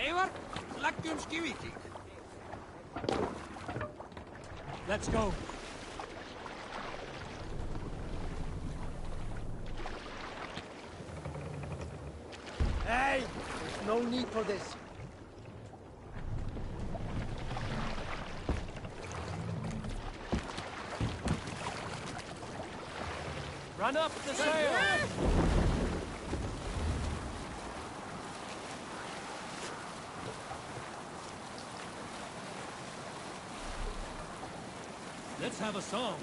Eivor, leggjum skiviti. Let's go. Hey! There's no need for this. Run up the sail! Let's have a song.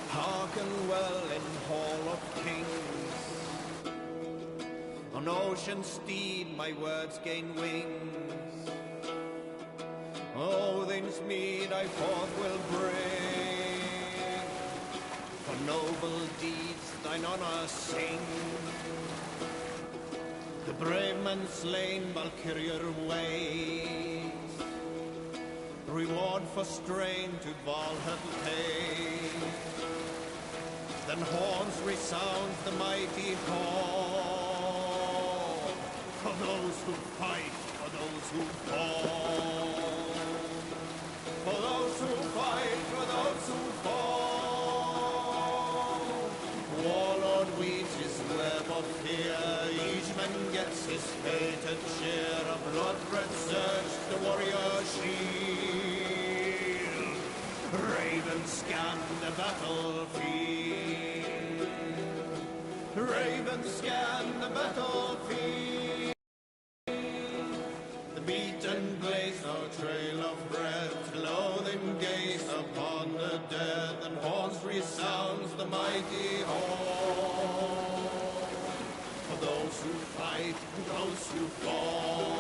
Hearken well in Hall of Kings. On ocean steed my words gain wings. Odin's mead I forth will bring. For noble deeds thine honour sing. The brave man slain Valkyrier ways. Reward for strain to Valhall pays. Then horns resound the mighty hall. For those who fight, for those who fall. For those who fight, for those who fall. Warlord weaves his web of fear. Each man gets his fated share. A blood-red surge, the warrior shield. Ravens scan the battlefield. Ravens scan the battlefield. The beaten blaze, no trail of breath. Loathing gaze upon the dead, and horns resounds the mighty horn. For those who fight, those who fall.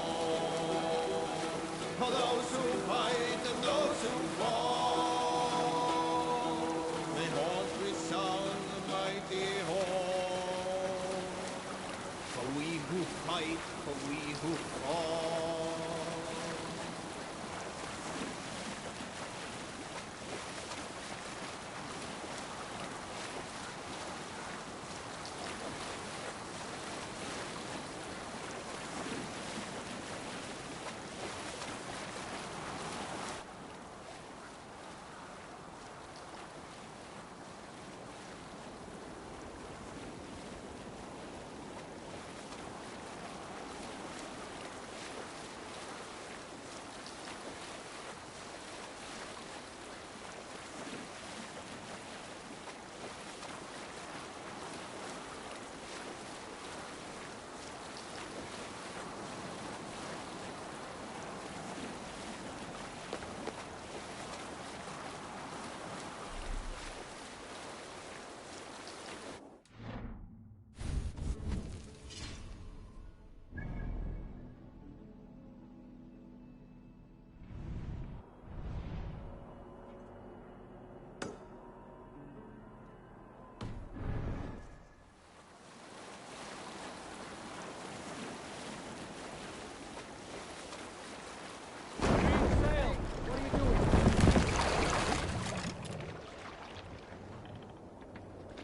For those who fight and those who fall. The horns resound the mighty horn. For we who fight, for we who fall.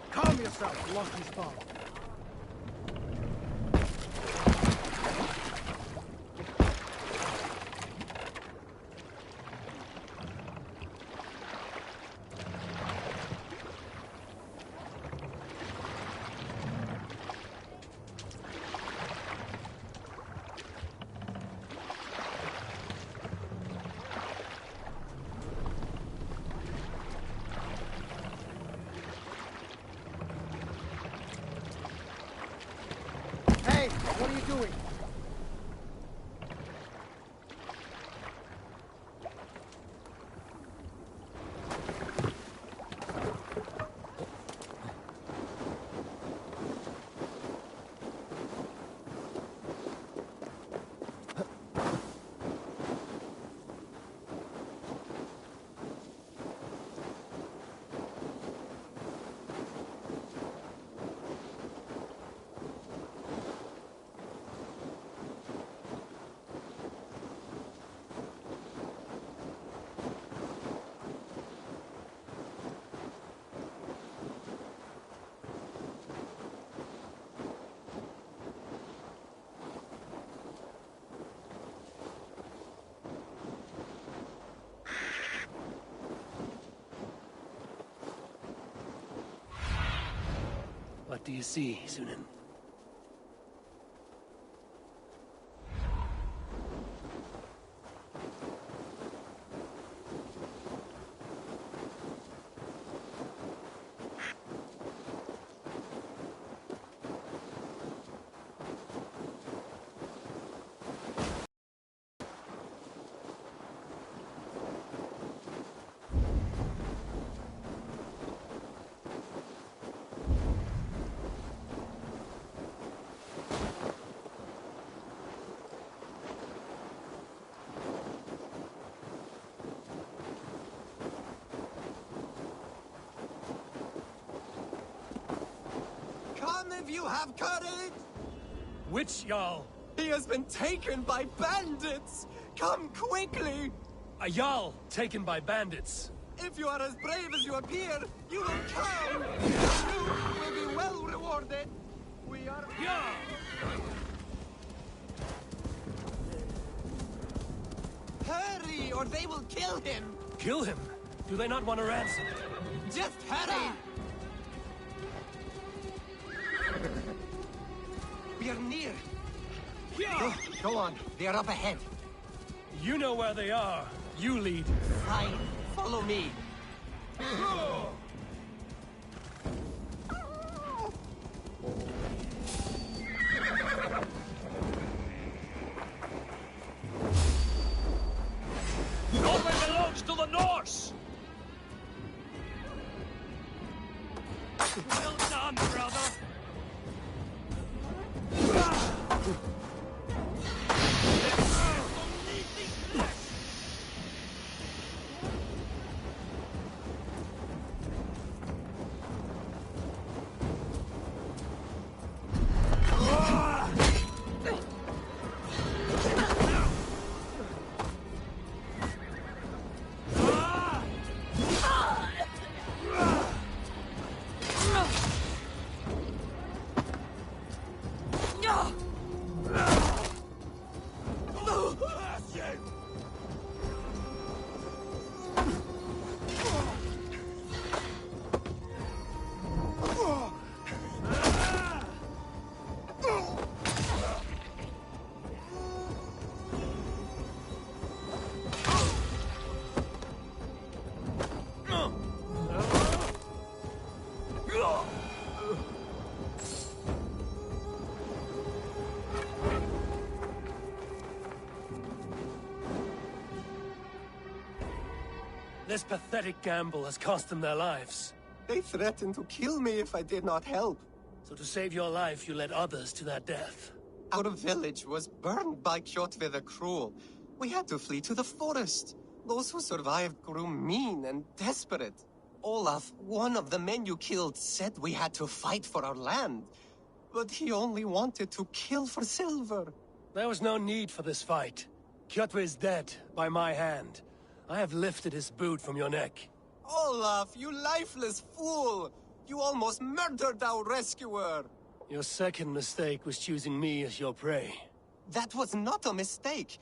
Calm yourself, lucky spawn. you see, Sunan? Come if you have courage! Which Jarl? He has been taken by bandits! Come quickly! A Jarl taken by bandits. If you are as brave as you appear, you will come! You will be well rewarded! We are... Jarl! Hurry, or they will kill him! Kill him? Do they not want a ransom? Just hurry! We are near. Go on. They are up ahead. You know where they are. You lead. Fine. Follow me. Norway belongs to the Norse! Well done, brother! This pathetic gamble has cost them their lives. They threatened to kill me if I did not help. So to save your life, you led others to their death. Our village was burned by Kjotve the Cruel. We had to flee to the forest. Those who survived grew mean and desperate. Olaf, one of the men you killed, said we had to fight for our land. But he only wanted to kill for silver. There was no need for this fight. Kjotve is dead, by my hand. I have lifted his boot from your neck. Olaf, you lifeless fool! You almost murdered our rescuer! Your second mistake was choosing me as your prey. That was not a mistake.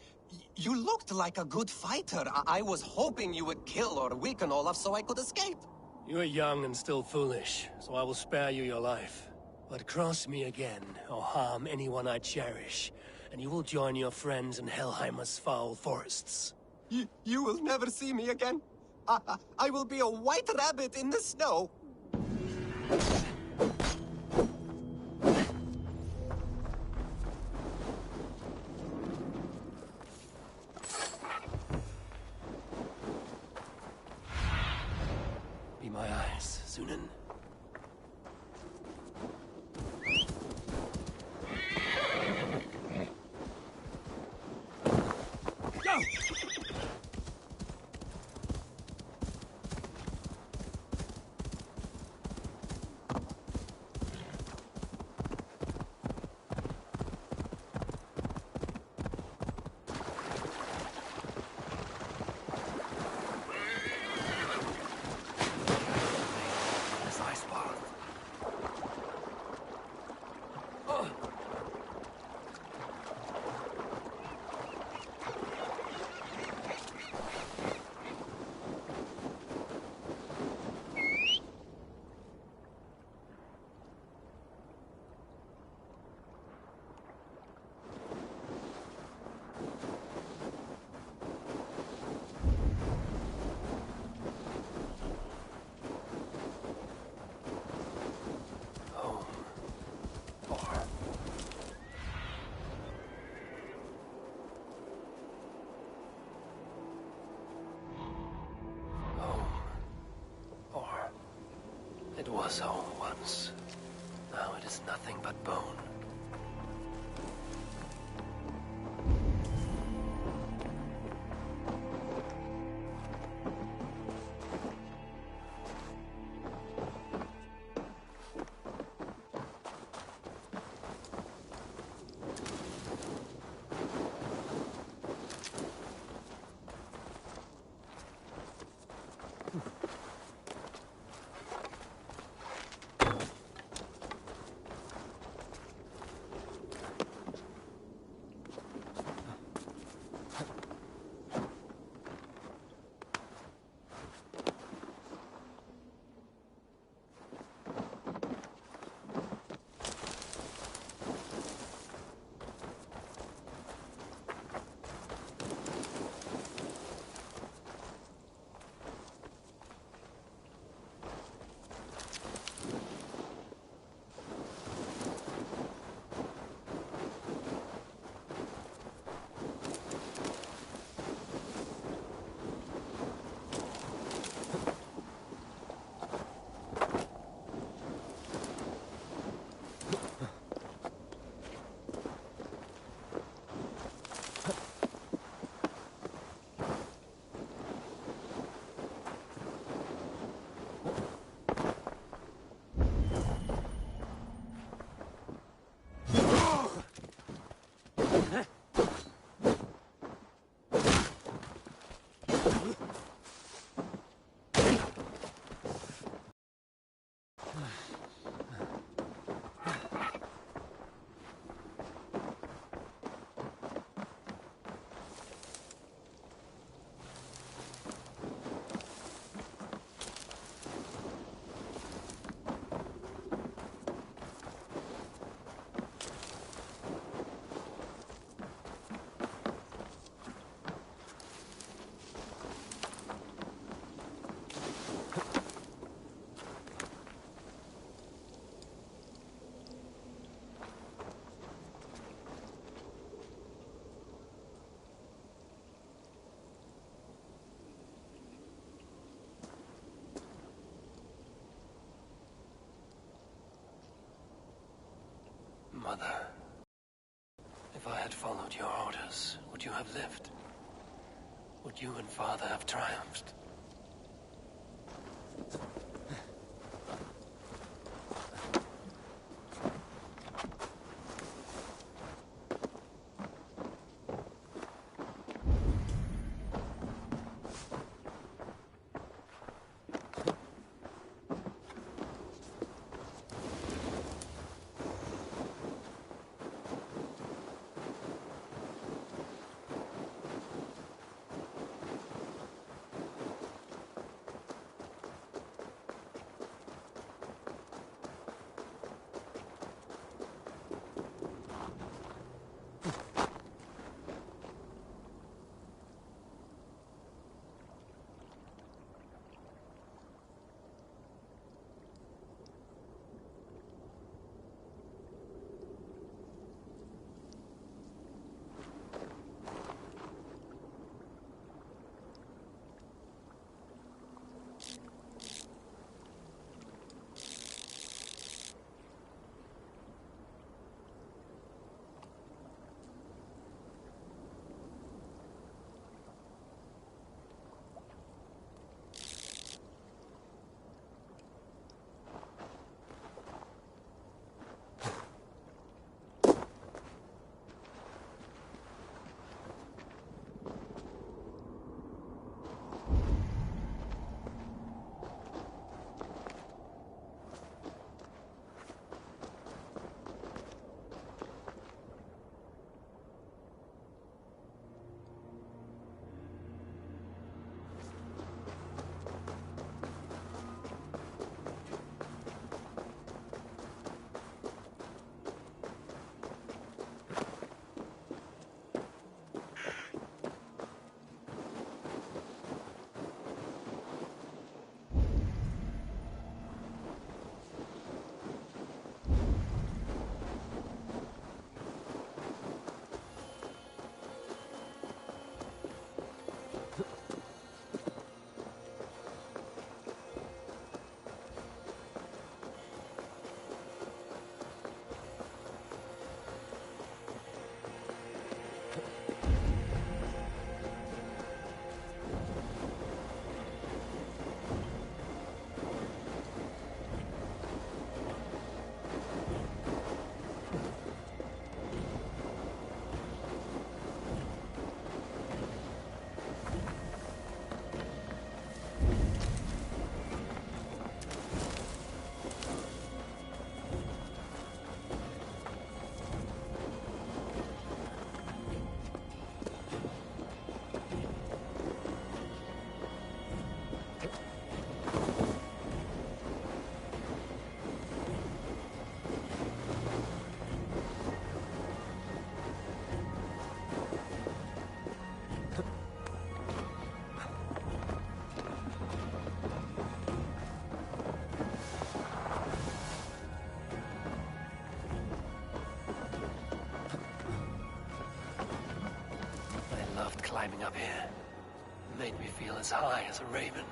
You looked like a good fighter. I was hoping you would kill or weaken Olaf so I could escape. You are young and still foolish, so I will spare you your life. But cross me again, or harm anyone I cherish, and you will join your friends in Helheimer's foul forests. You will never see me again. I will be a white rabbit in the snow. Be my eyes, Sunan. Go! was home once. Now it is nothing but bone. Mother, if I had followed your orders, would you have lived? Would you and Father have triumphed? climbing up here. It made me feel as high as a raven.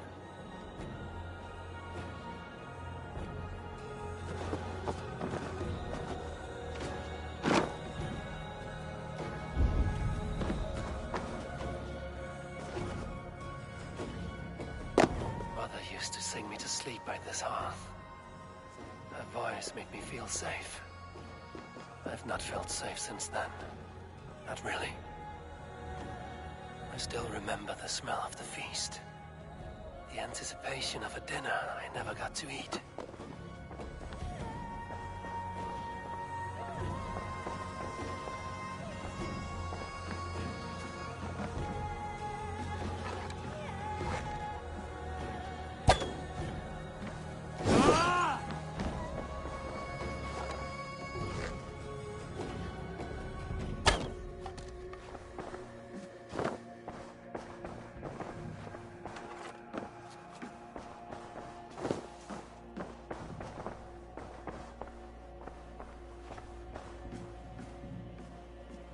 Mother used to sing me to sleep by this hearth. Her voice made me feel safe. I've not felt safe since then. Not really. I still remember the smell of the feast. The anticipation of a dinner I never got to eat.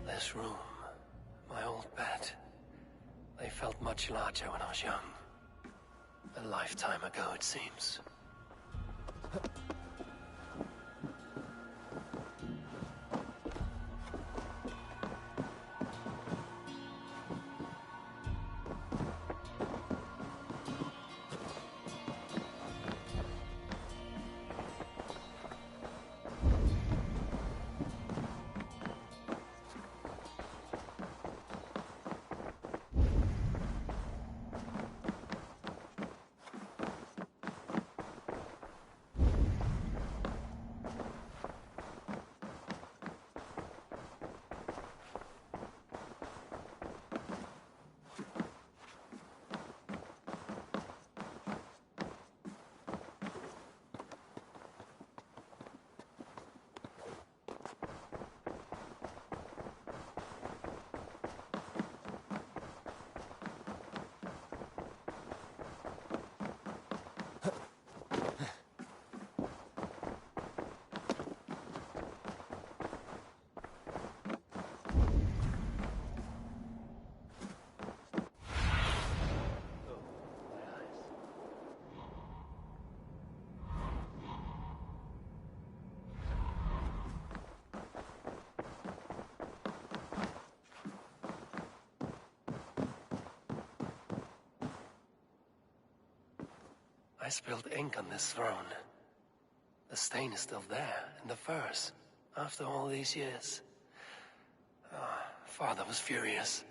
This room, my old bed, they felt much larger when I was young. A lifetime ago, it seems. I spilled ink on this throne. The stain is still there, in the furs, after all these years. Father was furious.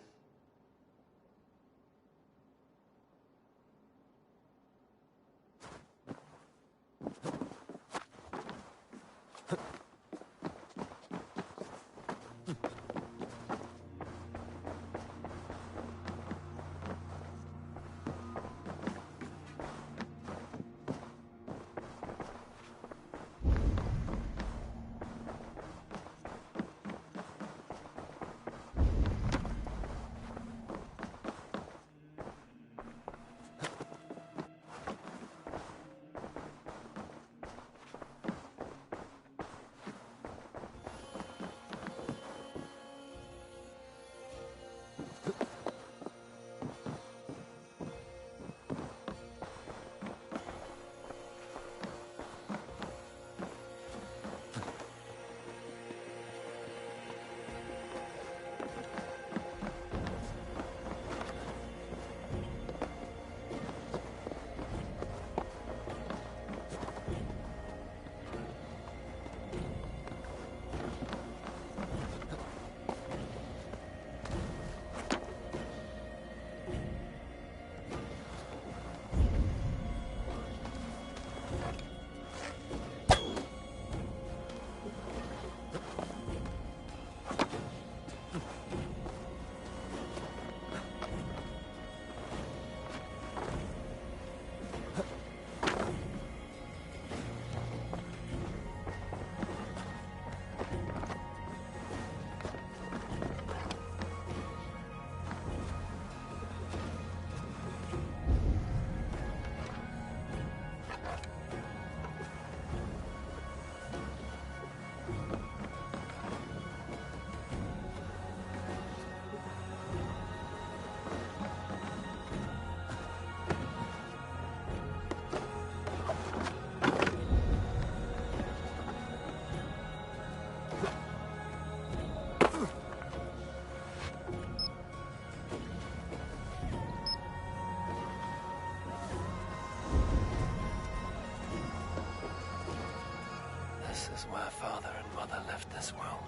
this world.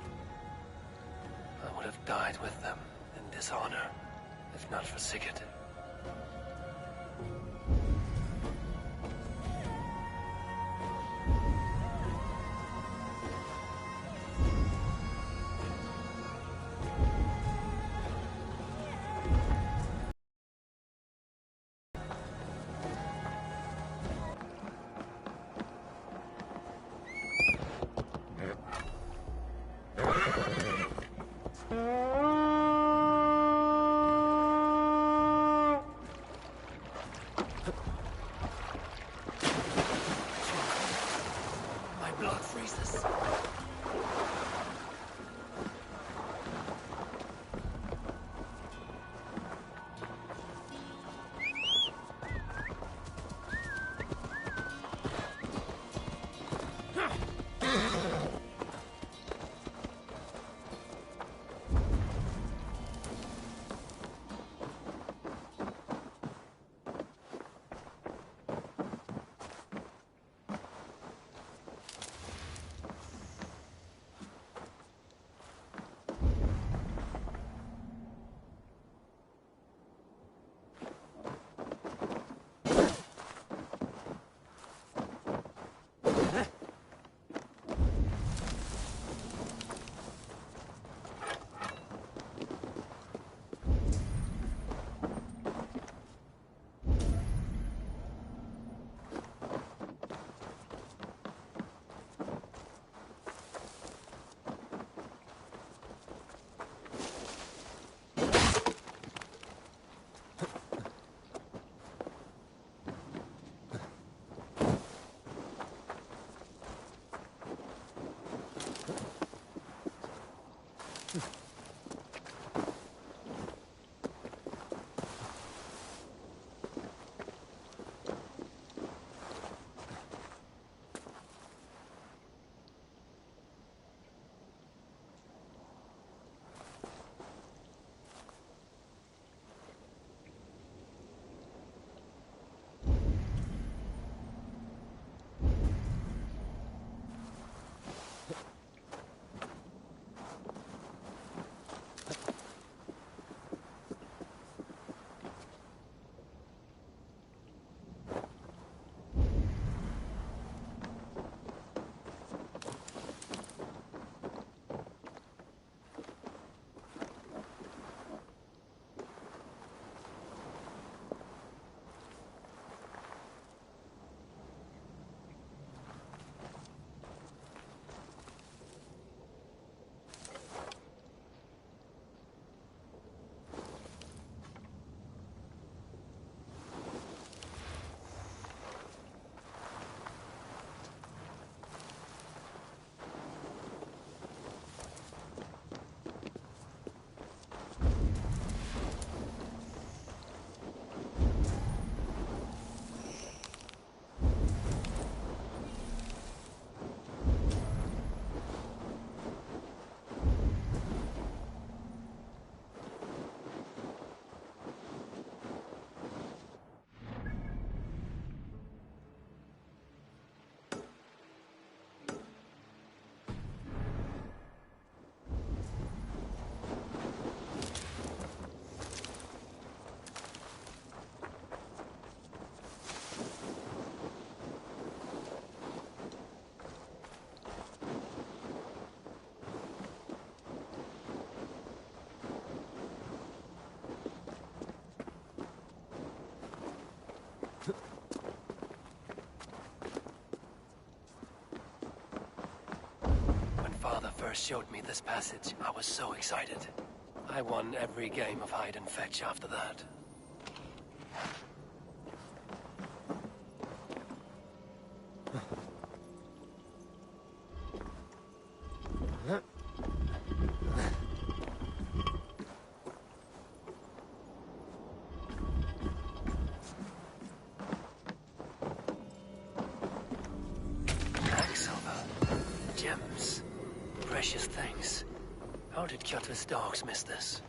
I would have died with them in dishonor, if not for Sigurd. My blood freezes. Father first showed me this passage, I was so excited. I won every game of hide and fetch after that. Silver, gems, precious things. How did Kjotve's dogs miss this?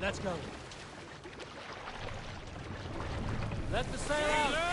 Let's go. Let the sail out!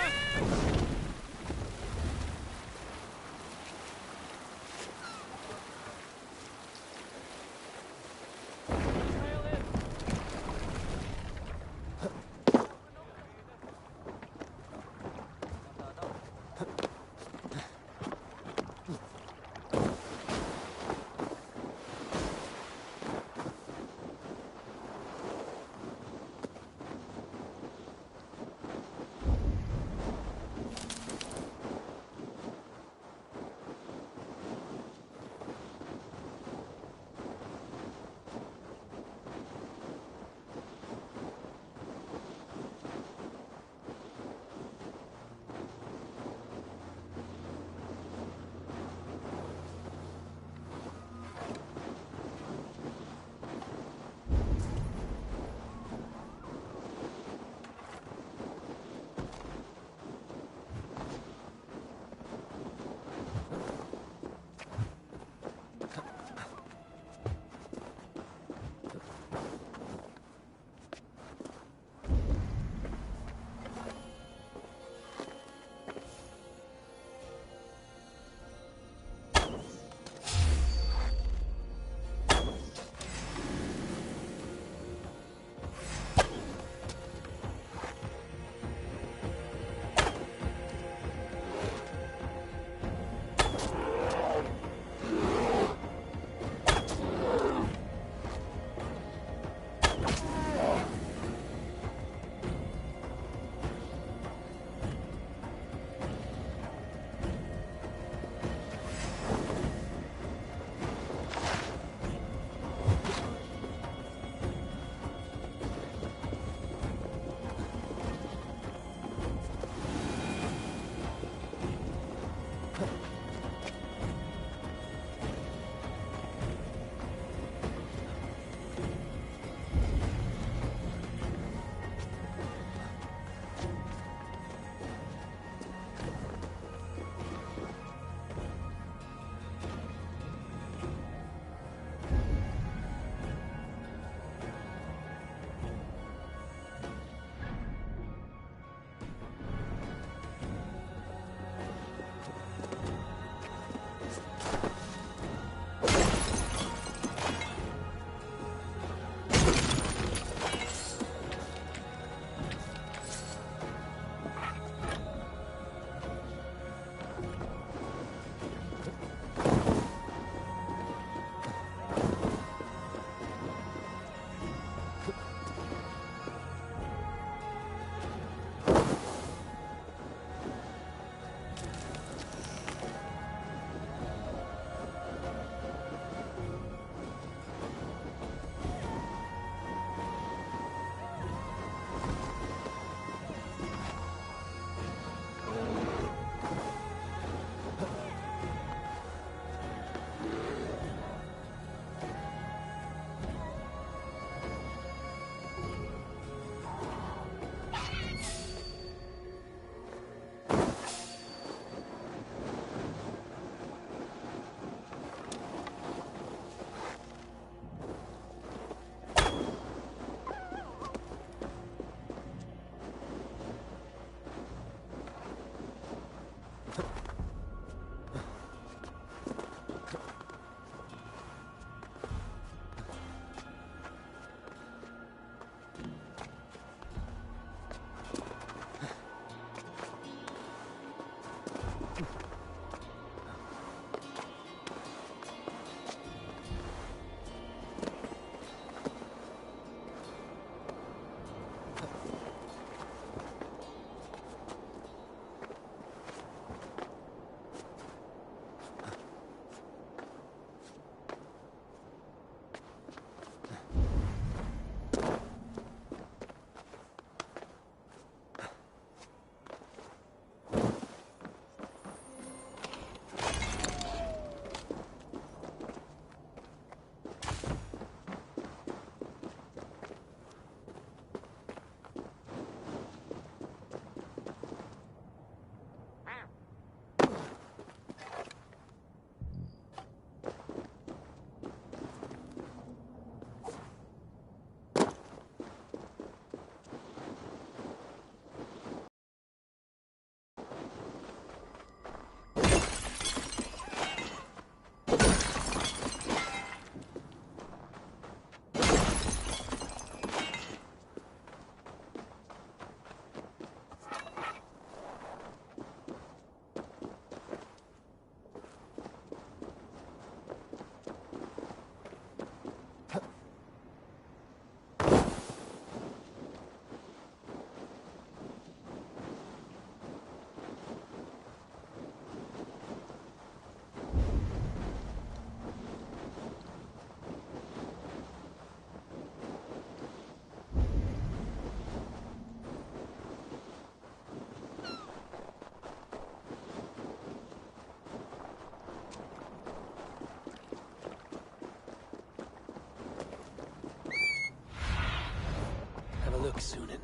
luck, Sunan.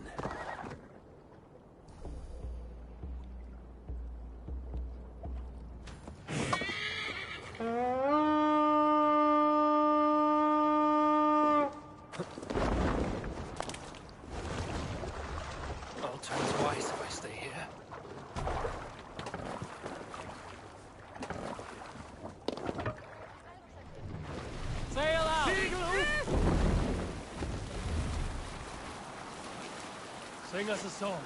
I'll turn twice if I stay here. Sail out! Sing us a song.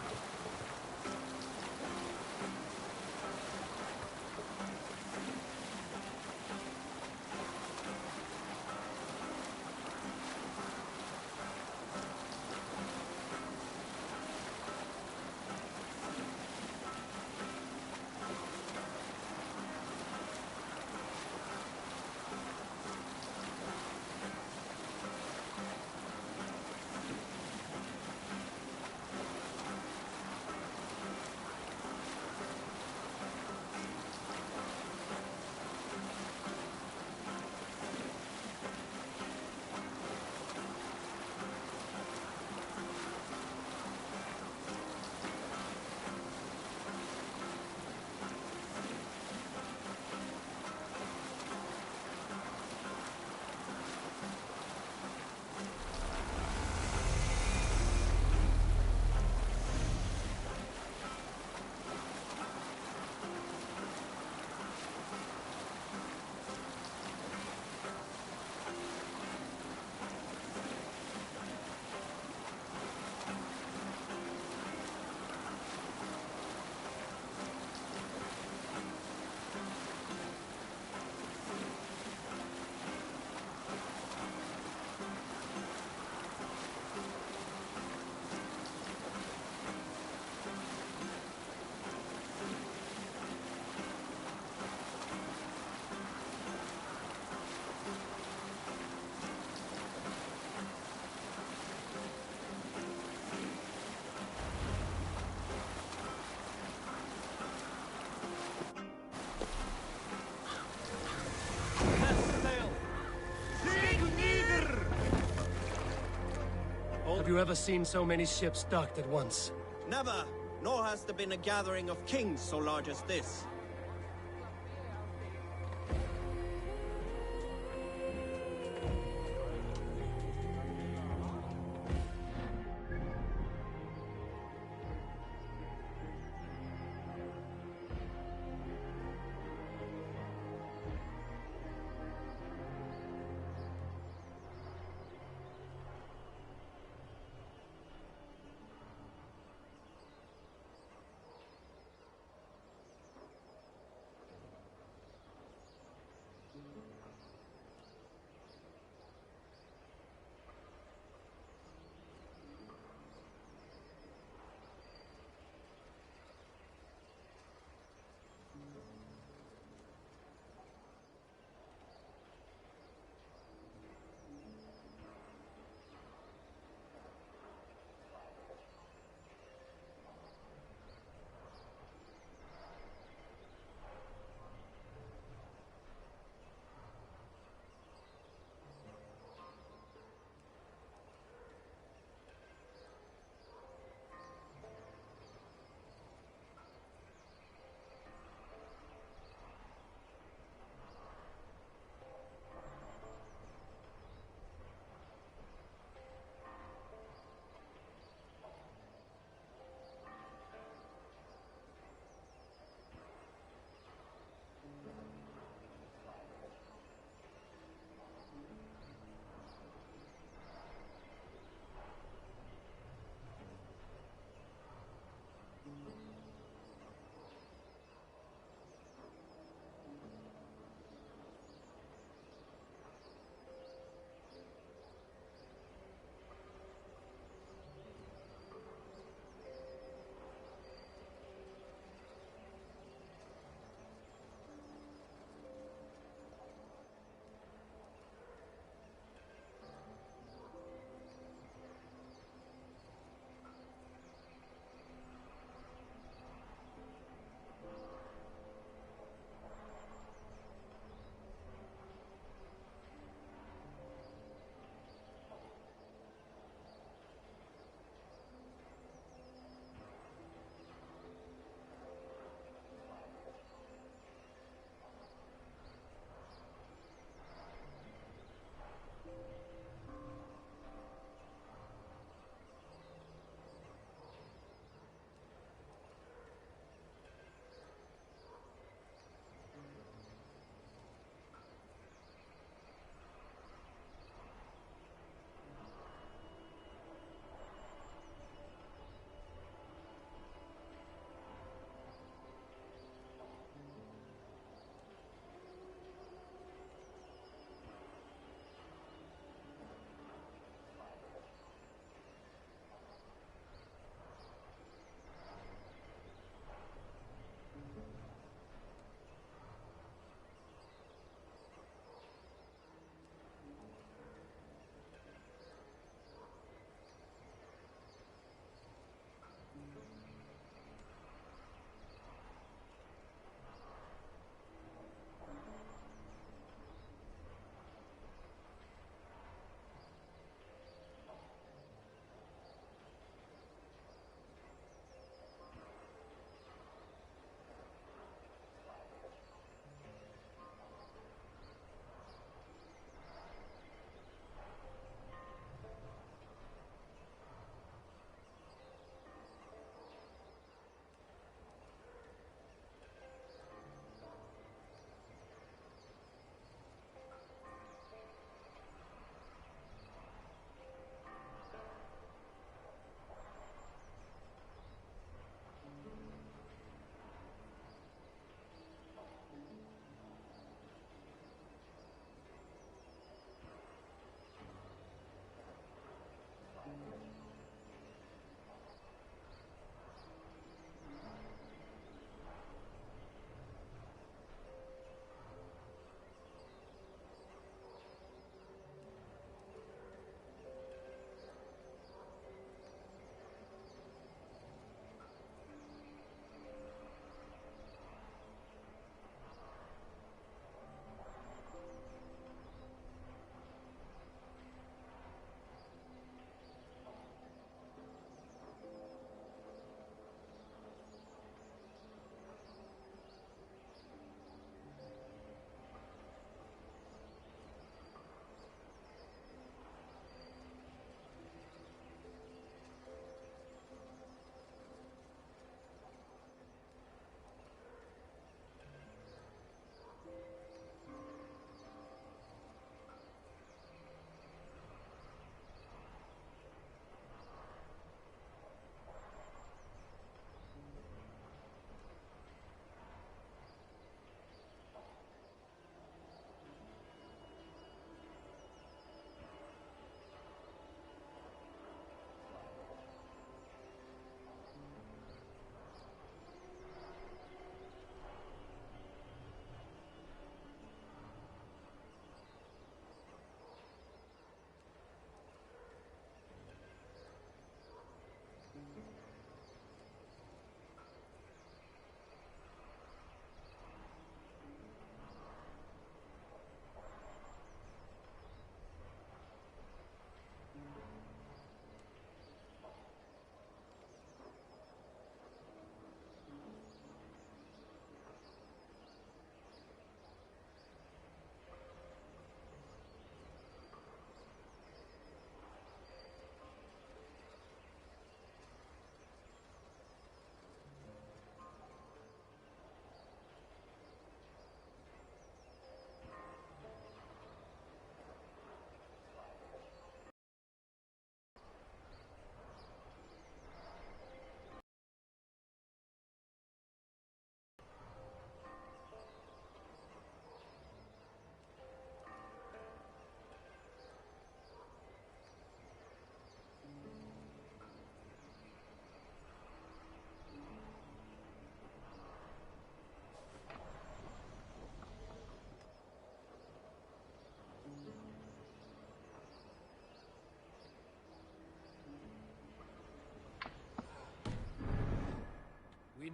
Have you ever seen so many ships docked at once? Never, nor has there been a gathering of kings so large as this.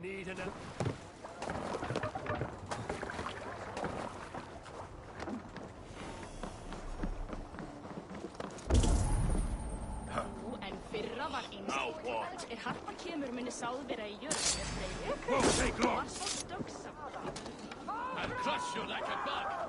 need an... En fyrra var eins. Harpa kemur minni sáð vera í jörð með Whoa, take Var long! svo stökksam. I'll crush you like a bug!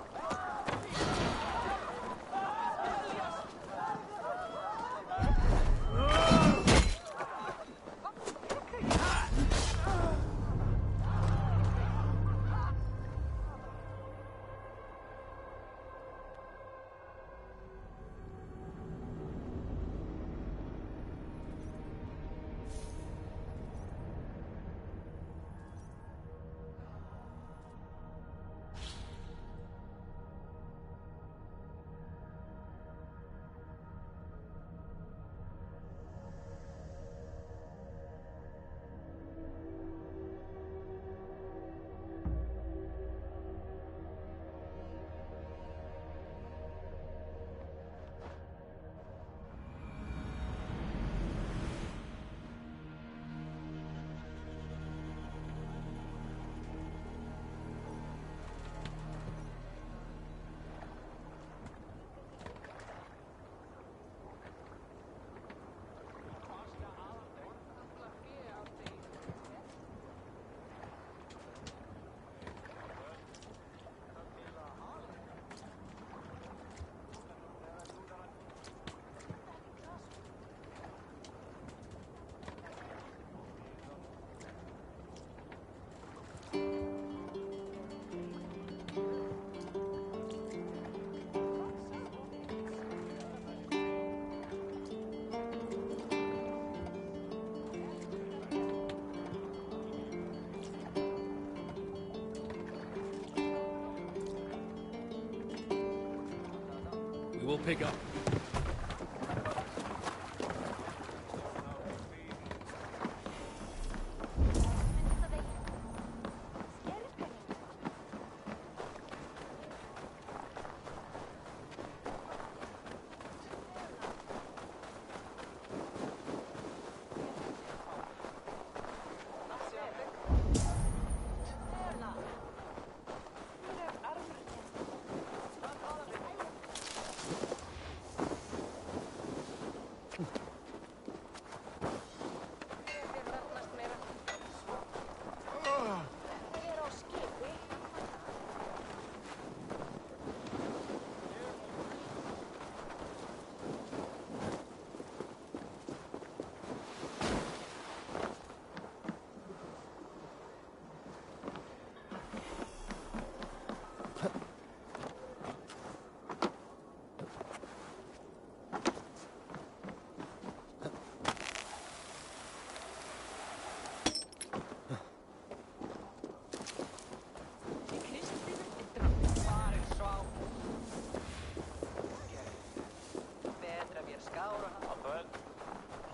We will pick up.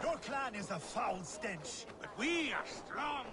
Your clan is a foul stench. But we are strong!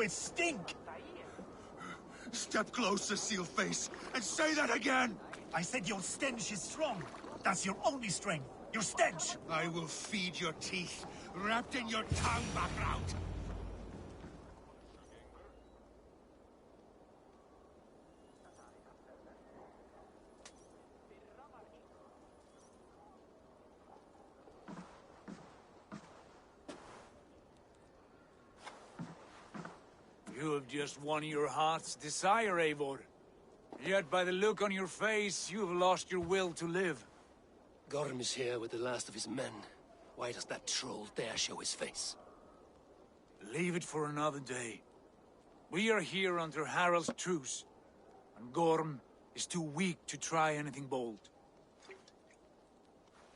it stink! Step closer, Sealface, and say that again! I said your stench is strong. That's your only strength. Your stench! I will feed your teeth, wrapped in your tongue, Background! You have just won your heart's desire, Eivor. Yet by the look on your face, you have lost your will to live. Gorm is here with the last of his men. Why does that troll dare show his face? Leave it for another day. We are here under Harald's truce, and Gorm is too weak to try anything bold.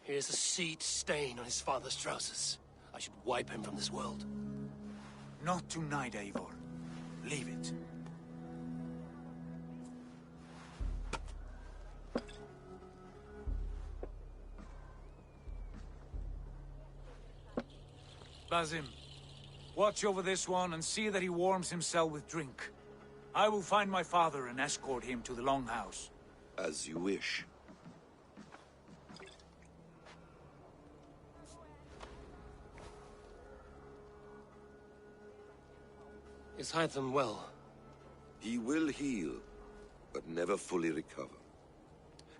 Here's a seed stain on his father's trousers. I should wipe him from this world. Not tonight, Eivor. Leave it. Basim, watch over this one and see that he warms himself with drink. I will find my father and escort him to the Longhouse. As you wish. Is Hytham well? He will heal, but never fully recover.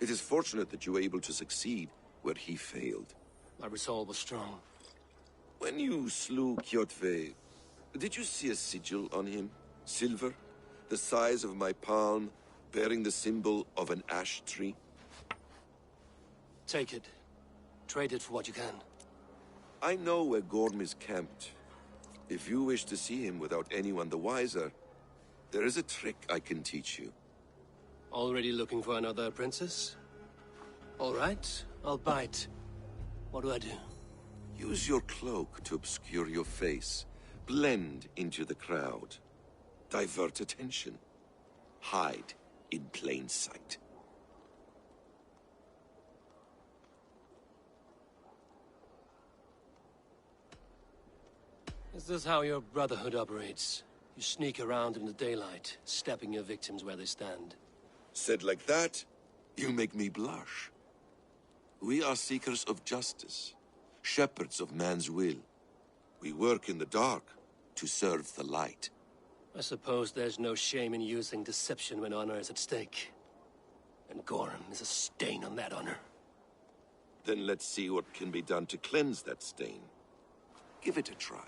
It is fortunate that you were able to succeed where he failed. My resolve was strong. When you slew Kjotve, did you see a sigil on him? Silver, the size of my palm, bearing the symbol of an ash tree? Take it. Trade it for what you can. I know where Gorm is camped. If you wish to see him without anyone the wiser, there is a trick I can teach you. Already looking for another princess? All right, I'll bite. What do I do? Use your cloak to obscure your face. Blend into the crowd. Divert attention. Hide in plain sight. Is this how your Brotherhood operates? You sneak around in the daylight, stepping your victims where they stand. Said like that, you make me blush. We are seekers of justice, shepherds of man's will. We work in the dark to serve the light. I suppose there's no shame in using deception when honor is at stake. And Gorm is a stain on that honor. Then let's see what can be done to cleanse that stain. Give it a try.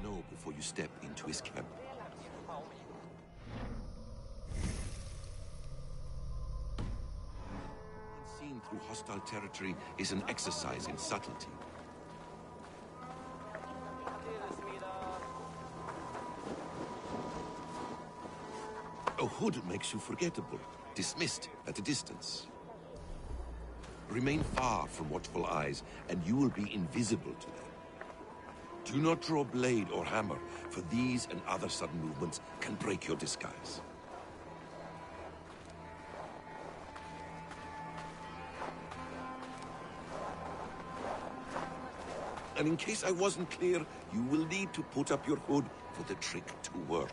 know before you step into his camp. Seen through hostile territory is an exercise in subtlety. A hood makes you forgettable, dismissed at a distance. Remain far from watchful eyes, and you will be invisible to them. Do not draw blade or hammer, for these and other sudden movements can break your disguise. And in case I wasn't clear, you will need to put up your hood for the trick to work.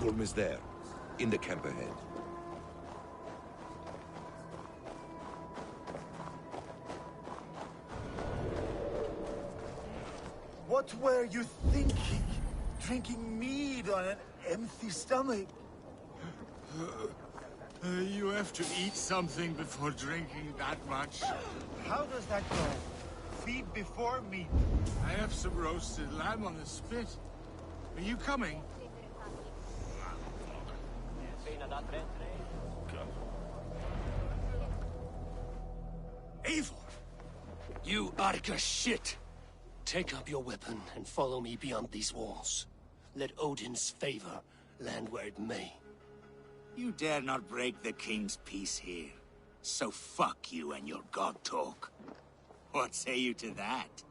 Gorm is there, in the camp ahead. What were you thinking? Drinking mead on an empty stomach? You have to eat something before drinking that much. How does that go? Feed before meat. I have some roasted lamb on the spit. Are you coming? Eivor! You Arca shit! Take up your weapon and follow me beyond these walls. Let Odin's favor land where it may. You dare not break the king's peace here. So fuck you and your god talk. What say you to that?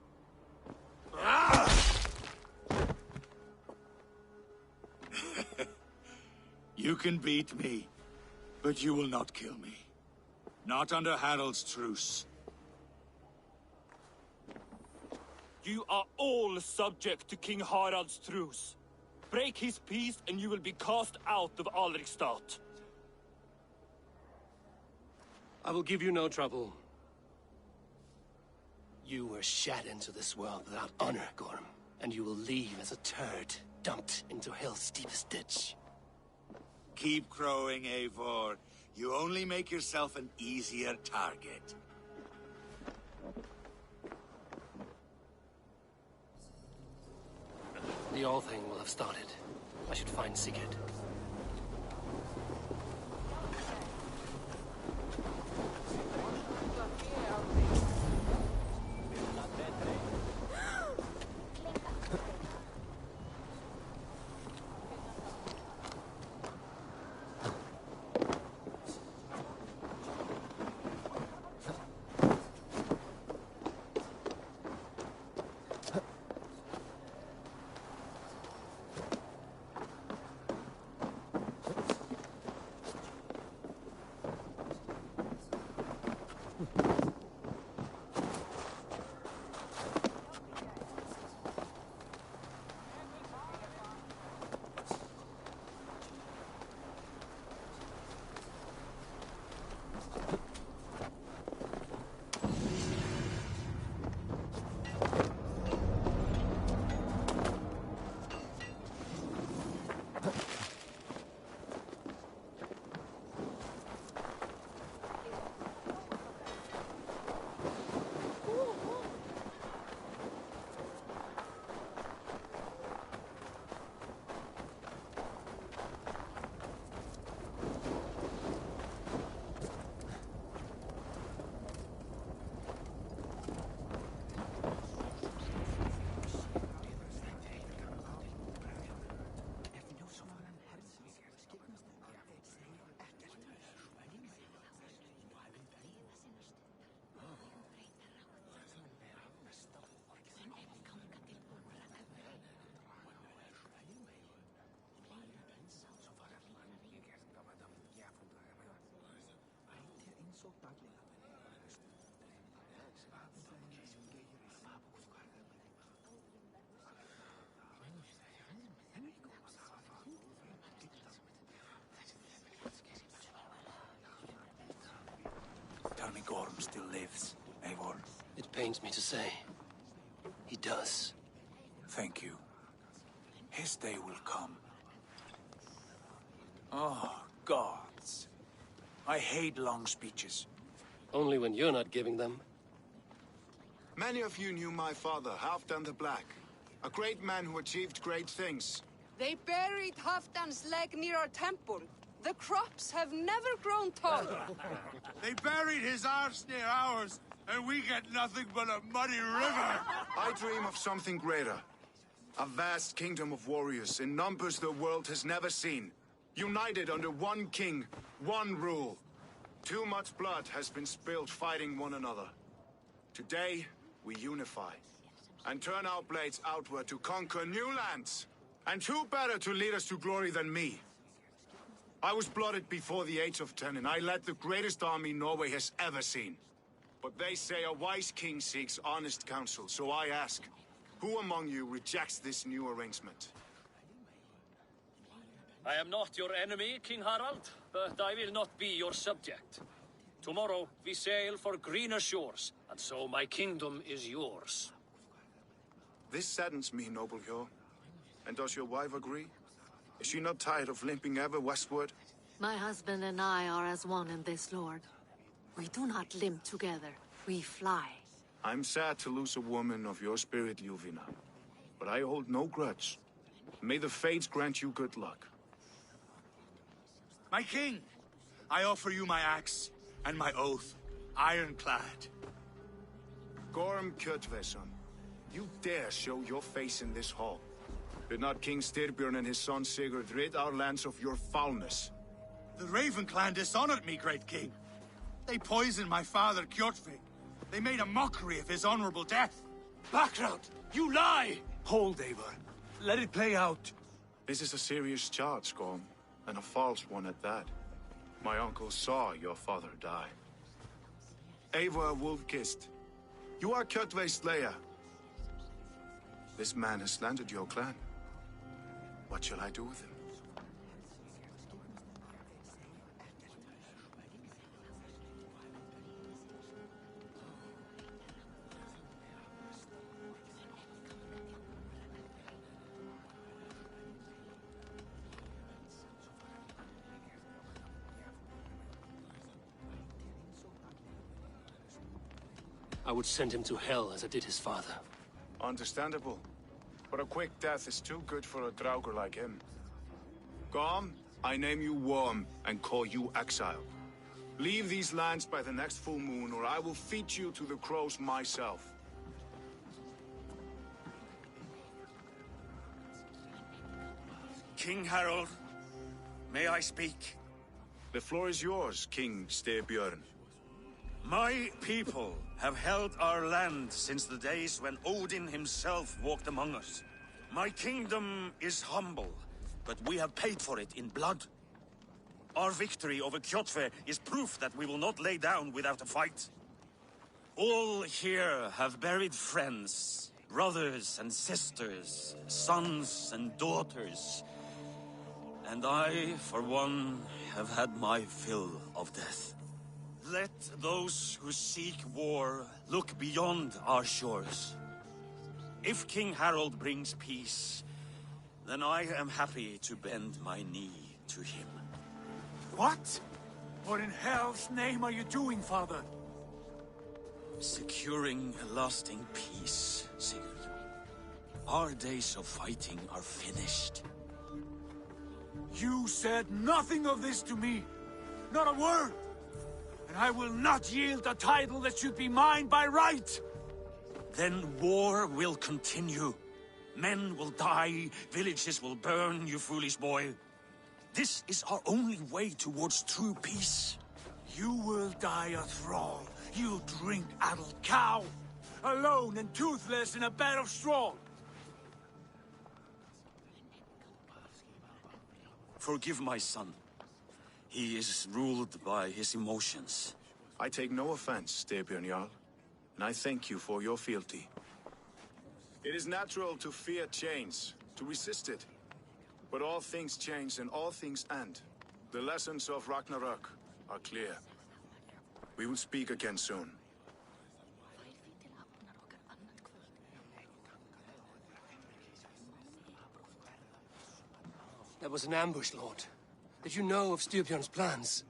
You can beat me, but you will not kill me. Not under Harald's truce. You are all subject to King Harald's truce. Break his peace and you will be cast out of Alrikstad. I will give you no trouble. You were shat into this world without honor, Gorm, and you will leave as a turd, dumped into hell's deepest ditch. Keep crowing, Eivor. You only make yourself an easier target. The All Thing will have started. I should find Sigurd. Tell me Gorm still lives, Eivor. It pains me to say. He does. Thank you. His day will come. Oh, gods. I hate long speeches. Only when you're not giving them. Many of you knew my father, Halfdan the Black. A great man who achieved great things. They buried Halfdan's leg near our temple. The crops have never grown tall. They buried his arse near ours, and we get nothing but a muddy river. I dream of something greater. A vast kingdom of warriors in numbers the world has never seen. United under one king, one rule. Too much blood has been spilled fighting one another. Today, we unify and turn our blades outward to conquer new lands. And who better to lead us to glory than me? I was blooded before the age of 10, and I led the greatest army Norway has ever seen. But they say a wise king seeks honest counsel, so I ask, who among you rejects this new arrangement? I am not your enemy, King Harald, but I will not be your subject. Tomorrow we sail for greener shores, and so my kingdom is yours. This saddens me, noble Hjor. And does your wife agree? Is she not tired of limping ever westward? My husband and I are as one in this, Lord. We do not limp together. We fly. I'm sad to lose a woman of your spirit, Yuvina. But I hold no grudge. May the fates grant you good luck. My king, I offer you my axe and my oath, ironclad. Gorm Kjotveson, you dare show your face in this hall. Did not King Styrbjörn and his son Sigurd rid our lands of your foulness? The Raven clan dishonored me, great king. They poisoned my father, Kjotve. They made a mockery of his honorable death. Background! You lie! Hold, Eivor. Let it play out. This is a serious charge, Gorm, and a false one at that. My uncle saw your father die. Eivor Wolf-Kissed, you are Kjotve's slayer. This man has slandered your clan. What shall I do with him? I would send him to hell as I did his father. Understandable. But a quick death is too good for a Draugr like him. Gorm, I name you Worm and call you exile. Leave these lands by the next full moon, or I will feed you to the crows myself. King Harald, may I speak? The floor is yours, King Styrbjörn. My people have held our land since the days when Odin himself walked among us. My kingdom is humble, but we have paid for it in blood. Our victory over Kjotve is proof that we will not lay down without a fight. All here have buried friends, brothers and sisters, sons and daughters. And I, for one, have had my fill of death. Let those who seek war look beyond our shores. If King Harald brings peace, then I am happy to bend my knee to him. What? What in hell's name are you doing, father? Securing a lasting peace, Sigurd. Our days of fighting are finished. You said nothing of this to me. Not a word. And I will not yield a title that should be mine by right. Then war will continue. Men will die, villages will burn, you foolish boy. This is our only way towards true peace. You will die a thrall. You drink-addled cow. Alone and toothless in a bed of straw. Forgive my son. He is ruled by his emotions. I take no offense, Styrbjörn Jarl, and I thank you for your fealty. It is natural to fear change, to resist it. But all things change and all things end. The lessons of Ragnarök are clear. We will speak again soon. That was an ambush, Lord. Did you know of Styrbjörn's plans?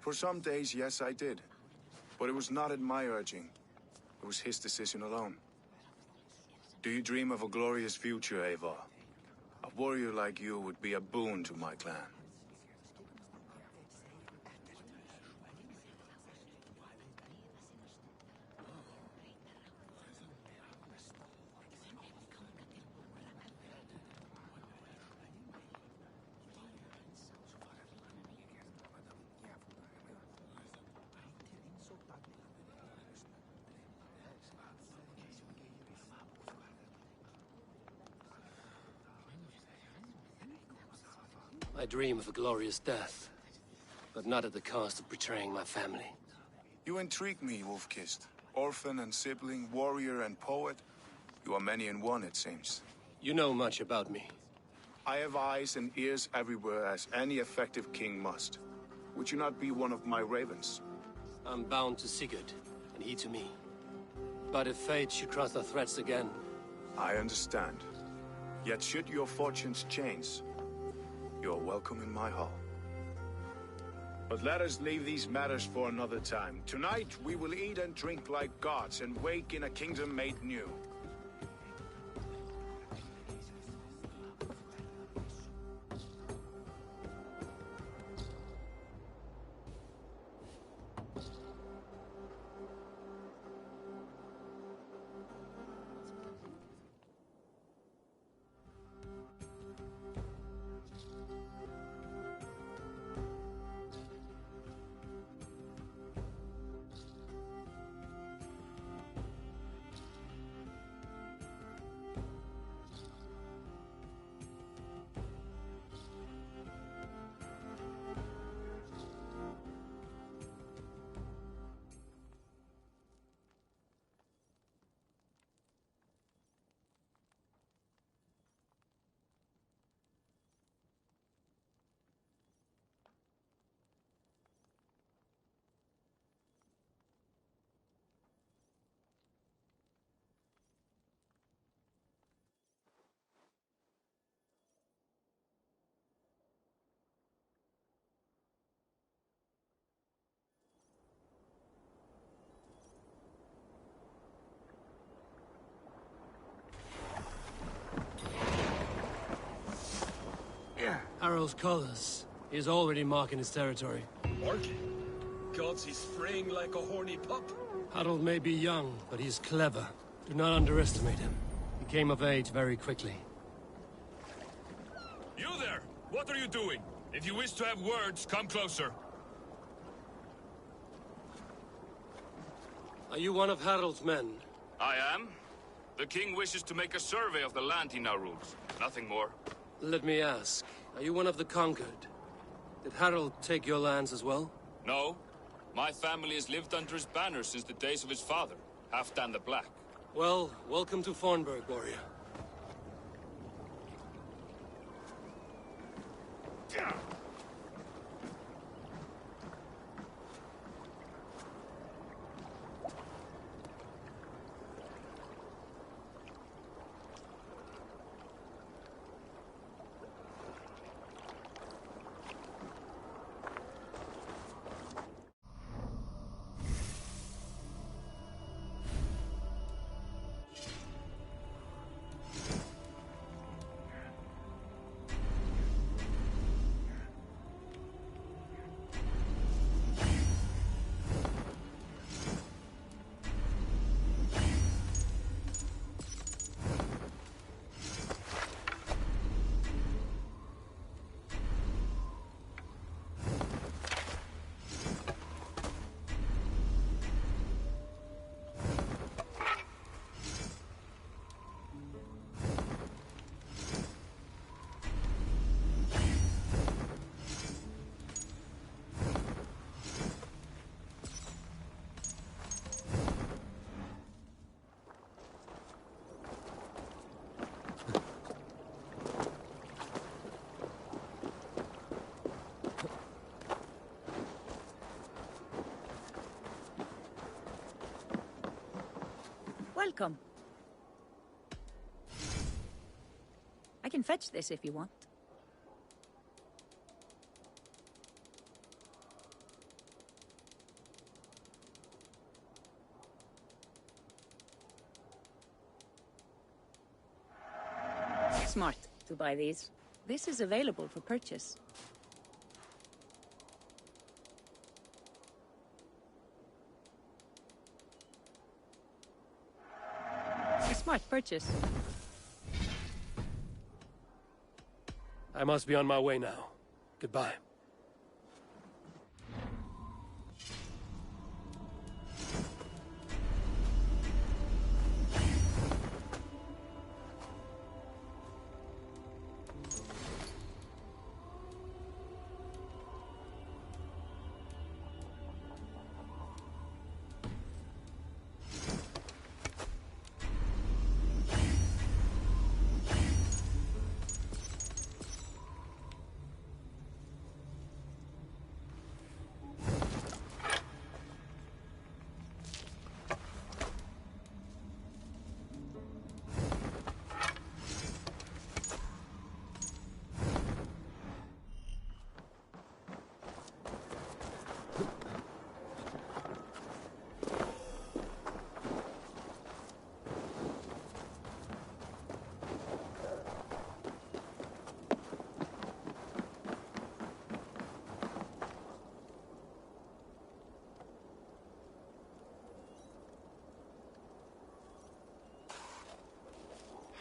For some days, yes, I did. But it was not at my urging. It was his decision alone. Do you dream of a glorious future, Eivor? A warrior like you would be a boon to my clan. I dream of a glorious death, but not at the cost of betraying my family. You intrigue me, Wolf-Kissed. Orphan and sibling, warrior and poet. You are many in one, it seems. You know much about me. I have eyes and ears everywhere, as any effective king must. Would you not be one of my ravens? I'm bound to Sigurd, and he to me. But if fate should cross our threats again... I understand. Yet should your fortunes change, you're welcome in my hall. But let us leave these matters for another time. Tonight, we will eat and drink like gods and wake in a kingdom made new. Harald's colors. He is already marking his territory. Marking? Gods, he's fraying like a horny pup. Harald may be young, but he's clever. Do not underestimate him. He came of age very quickly. You there! What are you doing? If you wish to have words, come closer. Are you one of Harald's men? I am. The king wishes to make a survey of the land he now rules. Nothing more. Let me ask, are you one of the conquered? Did Harald take your lands as well? No. My family has lived under his banner since the days of his father, Halfdan the Black. Well, welcome to Fornburg, warrior. Welcome. I can fetch this if you want. Smart to buy these. This is available for purchase. A smart purchase. I must be on my way now. Goodbye.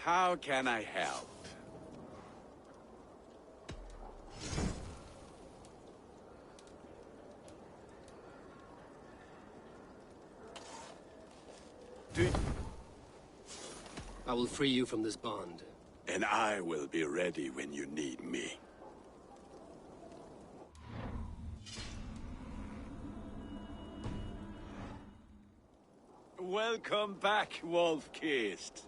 How can I help? I will free you from this bond. And I will be ready when you need me. Welcome back, Wolf-Kissed.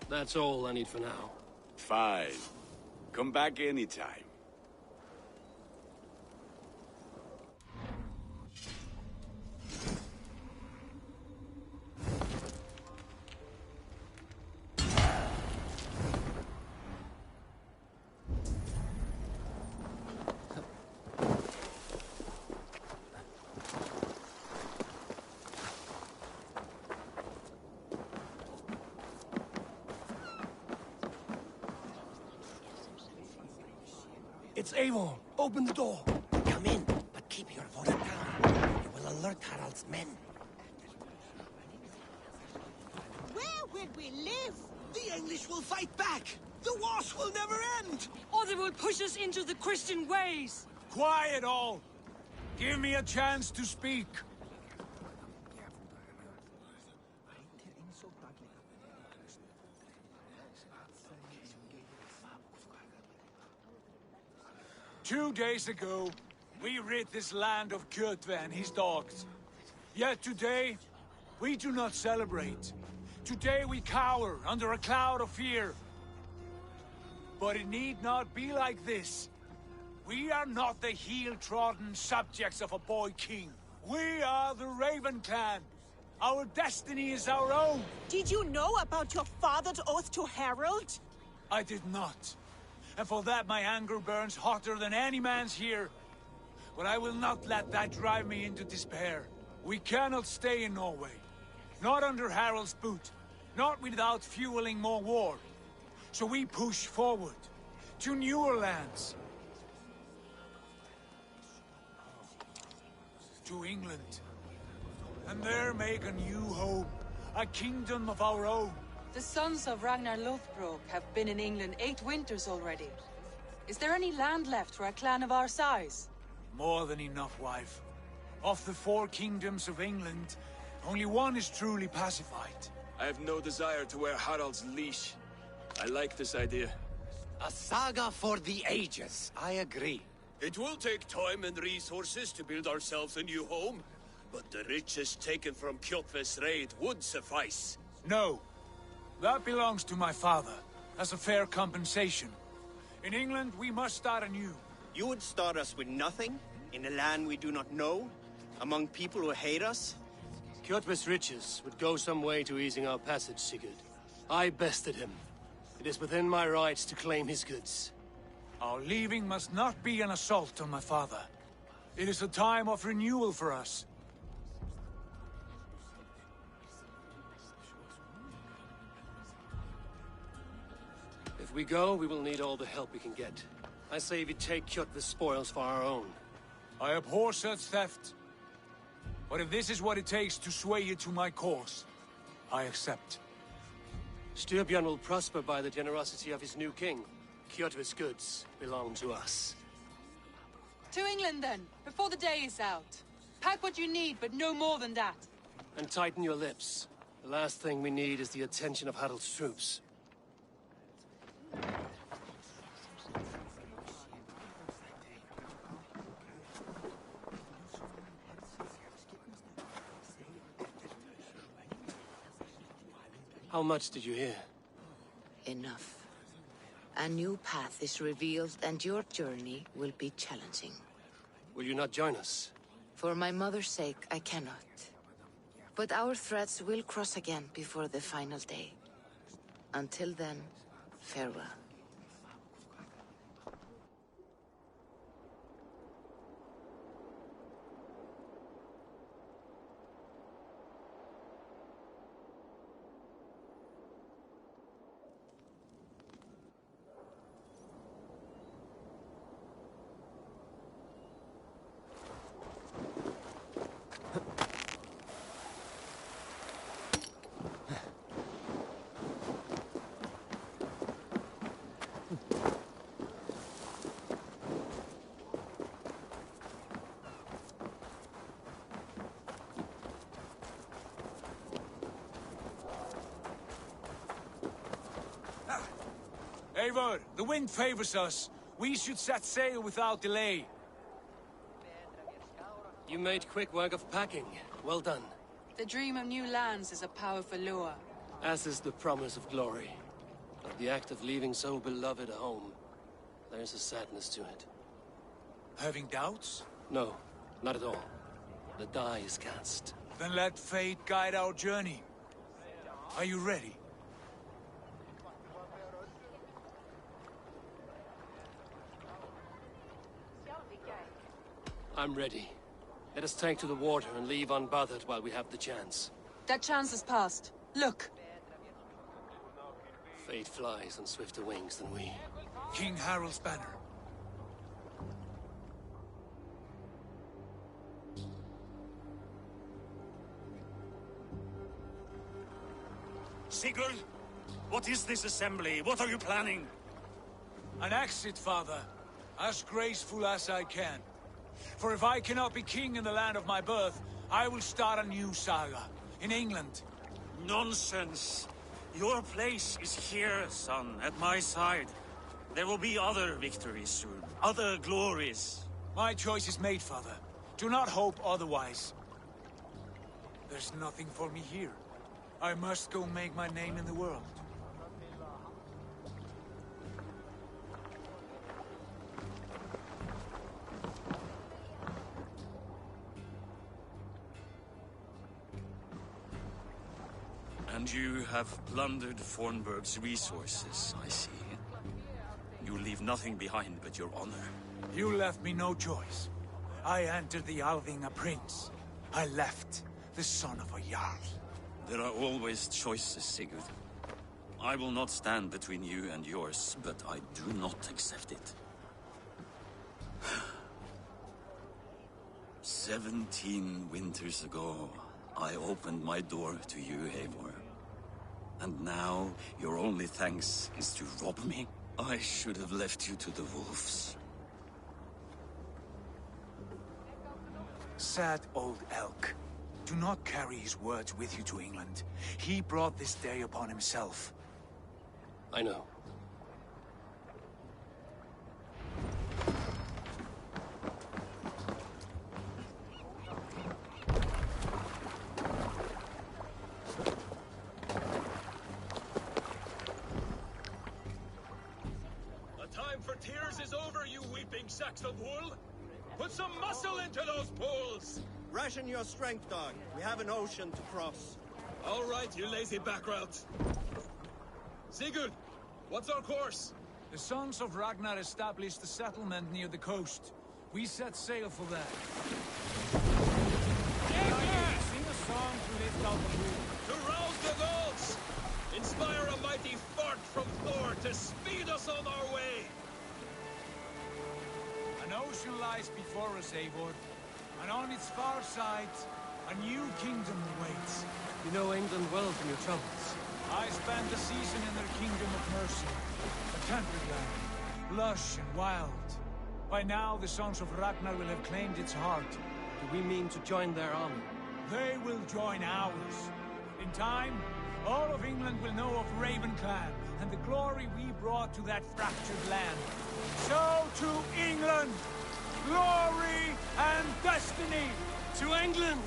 That's all I need for now. Fine. Come back anytime. It's Avon. Open the door. Come in, but keep your voice down. You will alert Harald's men. Where will we live? The English will fight back! The wars will never end! Or they will push us into the Christian ways! Quiet all! Give me a chance to speak. Two days ago, we rid this land of Kjotve and his dogs. Yet today, we do not celebrate. Today we cower under a cloud of fear. But it need not be like this. We are not the heel-trodden subjects of a boy king. We are the Raven clan. Our destiny is our own. Did you know about your father's oath to Harald? I did not. And for that my anger burns hotter than any man's here. But I will not let that drive me into despair. We cannot stay in Norway. Not under Harald's boot. Not without fueling more war. So we push forward. To newer lands. To England. And there make a new home. A kingdom of our own. The sons of Ragnar Lothbrok have been in England 8 winters already. Is there any land left for a clan of our size? More than enough, wife. Of the 4 kingdoms of England, only one is truly pacified. I have no desire to wear Harald's leash. I like this idea. A saga for the ages, I agree. It will take time and resources to build ourselves a new home, but the riches taken from Kjotve's raid would suffice. No. That belongs to my father, as a fair compensation. In England, we must start anew. You would start us with nothing? In a land we do not know? Among people who hate us? Kjotve's riches would go some way to easing our passage, Sigurd. I bested him. It is within my rights to claim his goods. Our leaving must not be an assault on my father. It is a time of renewal for us. If we go, we will need all the help we can get. I say we take Kjotve's spoils for our own. I abhor such theft. But if this is what it takes to sway you to my cause, I accept. Styrbjörn will prosper by the generosity of his new king. Kjotve's goods belong to us. To England, then, before the day is out. Pack what you need, but no more than that. And tighten your lips. The last thing we need is the attention of Harald's troops. How much did you hear? Enough. A new path is revealed, and your journey will be challenging. Will you not join us? For my mother's sake, I cannot. But our threads will cross again before the final day. Until then, farewell. Eivor, the wind favors us. We should set sail without delay. You made quick work of packing. Well done. The dream of new lands is a powerful lure. As is the promise of glory. But the act of leaving so beloved a home, there's a sadness to it. Having doubts? No, not at all. The die is cast. Then let fate guide our journey. Are you ready? I'm ready. Let us take to the water and leave unbothered while we have the chance. That chance has passed. Look! Fate flies on swifter wings than we. King Harald's banner. Sigurd! What is this assembly? What are you planning? An exit, father. As graceful as I can. For if I cannot be king in the land of my birth, I will start a new saga. In England. Nonsense! Your place is here, son, at my side. There will be other victories soon. Other glories. My choice is made, father. Do not hope otherwise. There's nothing for me here. I must go make my name in the world. And you have plundered Fornburg's resources, I see. You leave nothing behind but your honor. You left me no choice. I entered the Alving a prince. I left the son of a Jarl. There are always choices, Sigurd. I will not stand between you and yours, but I do not accept it. 17 winters ago, I opened my door to you, Eivor. And now, your only thanks is to rob me? I should have left you to the wolves. Sad old elk. Do not carry his words with you to England. He brought this day upon himself. I know. for tears is over, you weeping sacks of wool! Put some muscle into those bulls! Ration your strength, dog. We have an ocean to cross. All right, you lazy backrout. Sigurd, what's our course? The Sons of Ragnar established a settlement near the coast. We set sail for that. Sing a song to lift out the mood. To rouse the gods! Inspire a mighty fart from Thor to speed us on our way! An ocean lies before us, Eivor. And on its far side, a new kingdom awaits. You know England well from your travels. I spent a season in their kingdom of mercy. A temperate land, lush and wild. By now, the Sons of Ragnar will have claimed its heart. Do we mean to join their army? They will join ours. In time, all of England will know of Ravenclan and the glory we brought to that fractured land. So to England, glory and destiny! To England!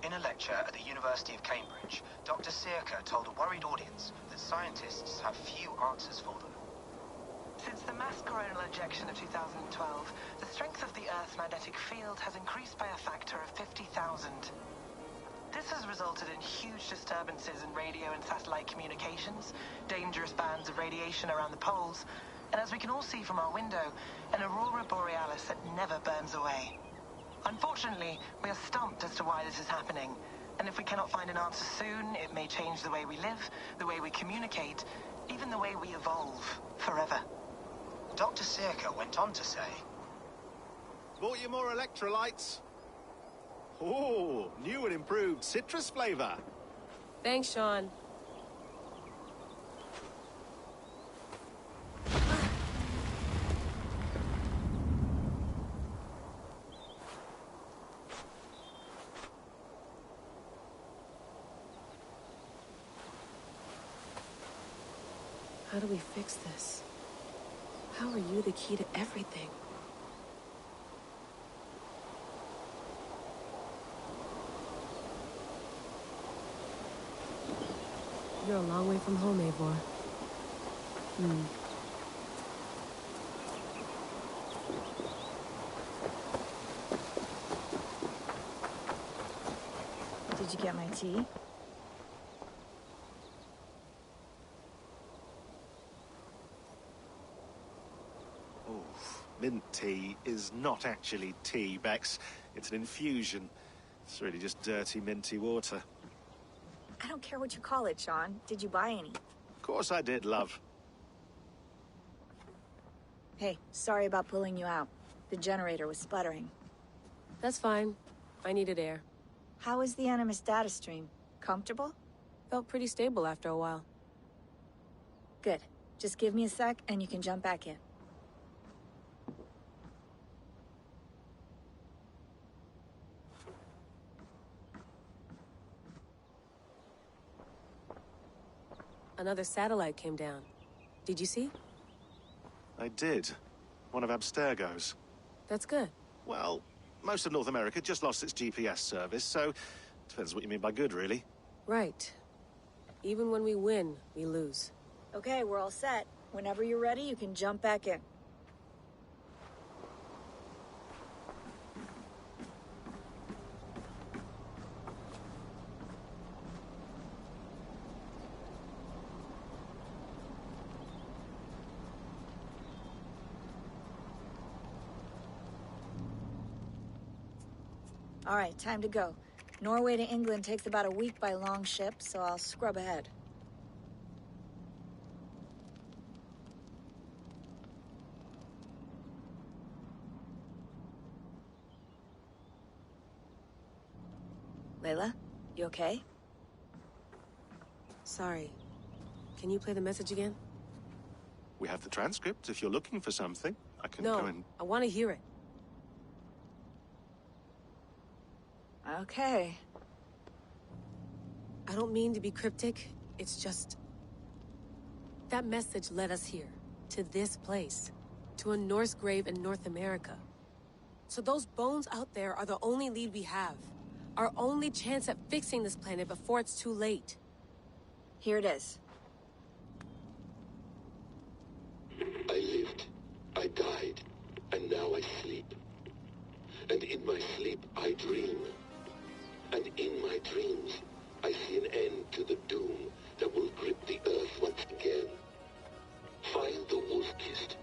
In a lecture at the University of Cambridge, Dr. Sirka told a worried audience that scientists have few answers for them. Since the mass coronal ejection of 2012, the strength of the Earth's magnetic field has increased by a factor of 50,000. This has resulted in huge disturbances in radio and satellite communications, dangerous bands of radiation around the poles, and as we can all see from our window, an aurora borealis that never burns away. Unfortunately, we are stumped as to why this is happening, and if we cannot find an answer soon, it may change the way we live, the way we communicate, even the way we evolve, forever. Dr. Sirka went on to say, "Bought you more electrolytes? Oh, new and improved citrus flavor." Thanks, Sean. How do we fix this? How are you the key to everything? You're a long way from home, Eivor. Did you you get my tea? Oh, mint tea is not actually tea, Bex. It's an infusion. It's really just dirty, minty water. I don't care what you call it, Sean. Did you buy any? Of course I did, love. Hey, sorry about pulling you out. The generator was sputtering. That's fine. I needed air. How is the Animus data stream? Comfortable? Felt pretty stable after a while. Good. Just give me a sec and you can jump back in. Another satellite came down. Did you see? I did. One of Abstergo's. That's good. Well, most of North America just lost its GPS service, so depends what you mean by good, really. Right. Even when we win, we lose. Okay, we're all set. Whenever you're ready, you can jump back in. All right, time to go. Norway to England takes about a week by long ship, so I'll scrub ahead. Layla, you okay? Sorry. Can you play the message again? We have the transcript. If you're looking for something, I can No, go and... I want to hear it. Okay. I don't mean to be cryptic. It's just... that message led us here. To this place. To a Norse grave in North America. So those bones out there are the only lead we have. Our only chance at fixing this planet before it's too late. Here it is. I lived, I died, and now I sleep. And in my sleep I dream. And in my dreams, I see an end to the doom that will grip the earth once again. Find the wolf-kissed.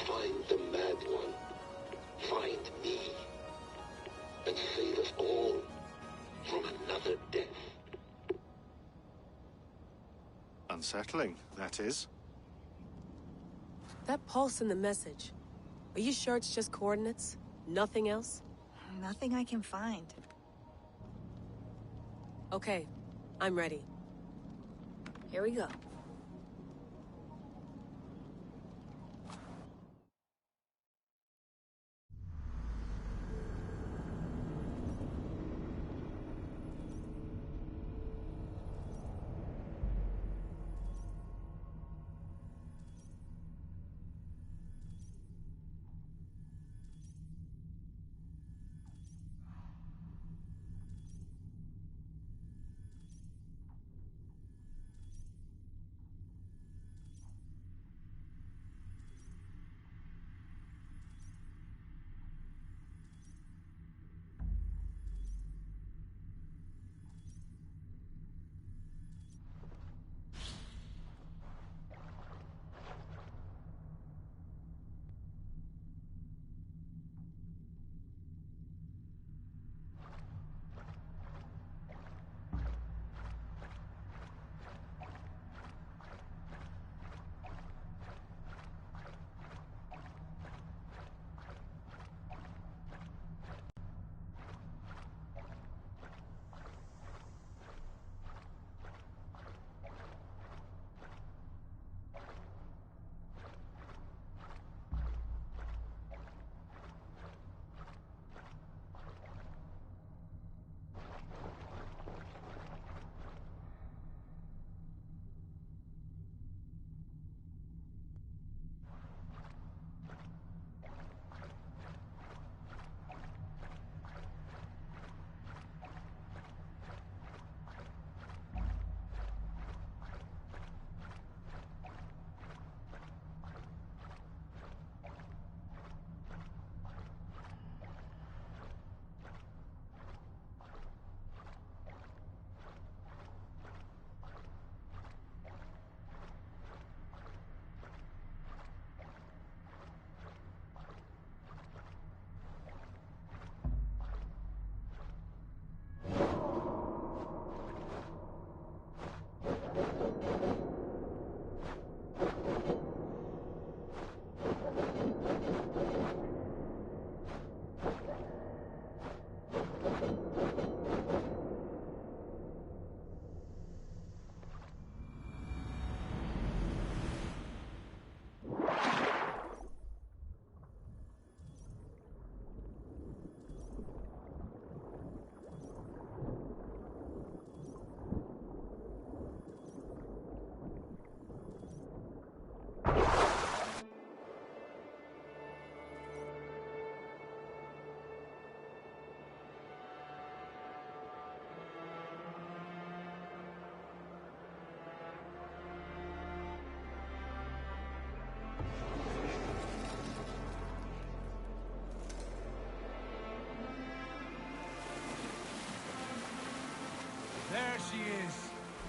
Find the mad one. Find me. And save us all from another death. Unsettling, that is. That pulse in the message. Are you sure it's just coordinates? Nothing else? Nothing I can find. Okay, I'm ready. Here we go.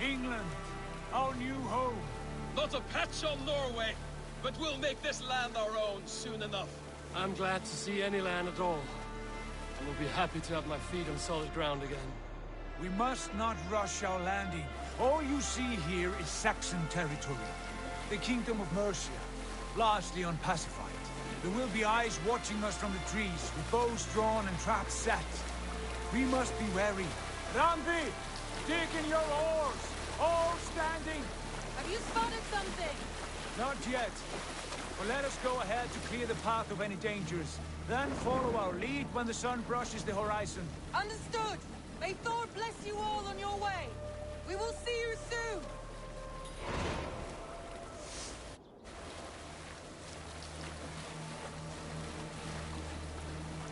England, our new home. Not a patch on Norway, but we'll make this land our own soon enough. I'm glad to see any land at all. I will be happy to have my feet on solid ground again. We must not rush our landing. All you see here is Saxon territory. The Kingdom of Mercia, largely unpacified. There will be eyes watching us from the trees, with bows drawn and traps set. We must be wary. Randvi, dig in your oars! All standing! Have you spotted something? Not yet. But let us go ahead to clear the path of any dangers. Then follow our lead when the sun brushes the horizon. Understood! May Thor bless you all on your way! We will see you soon!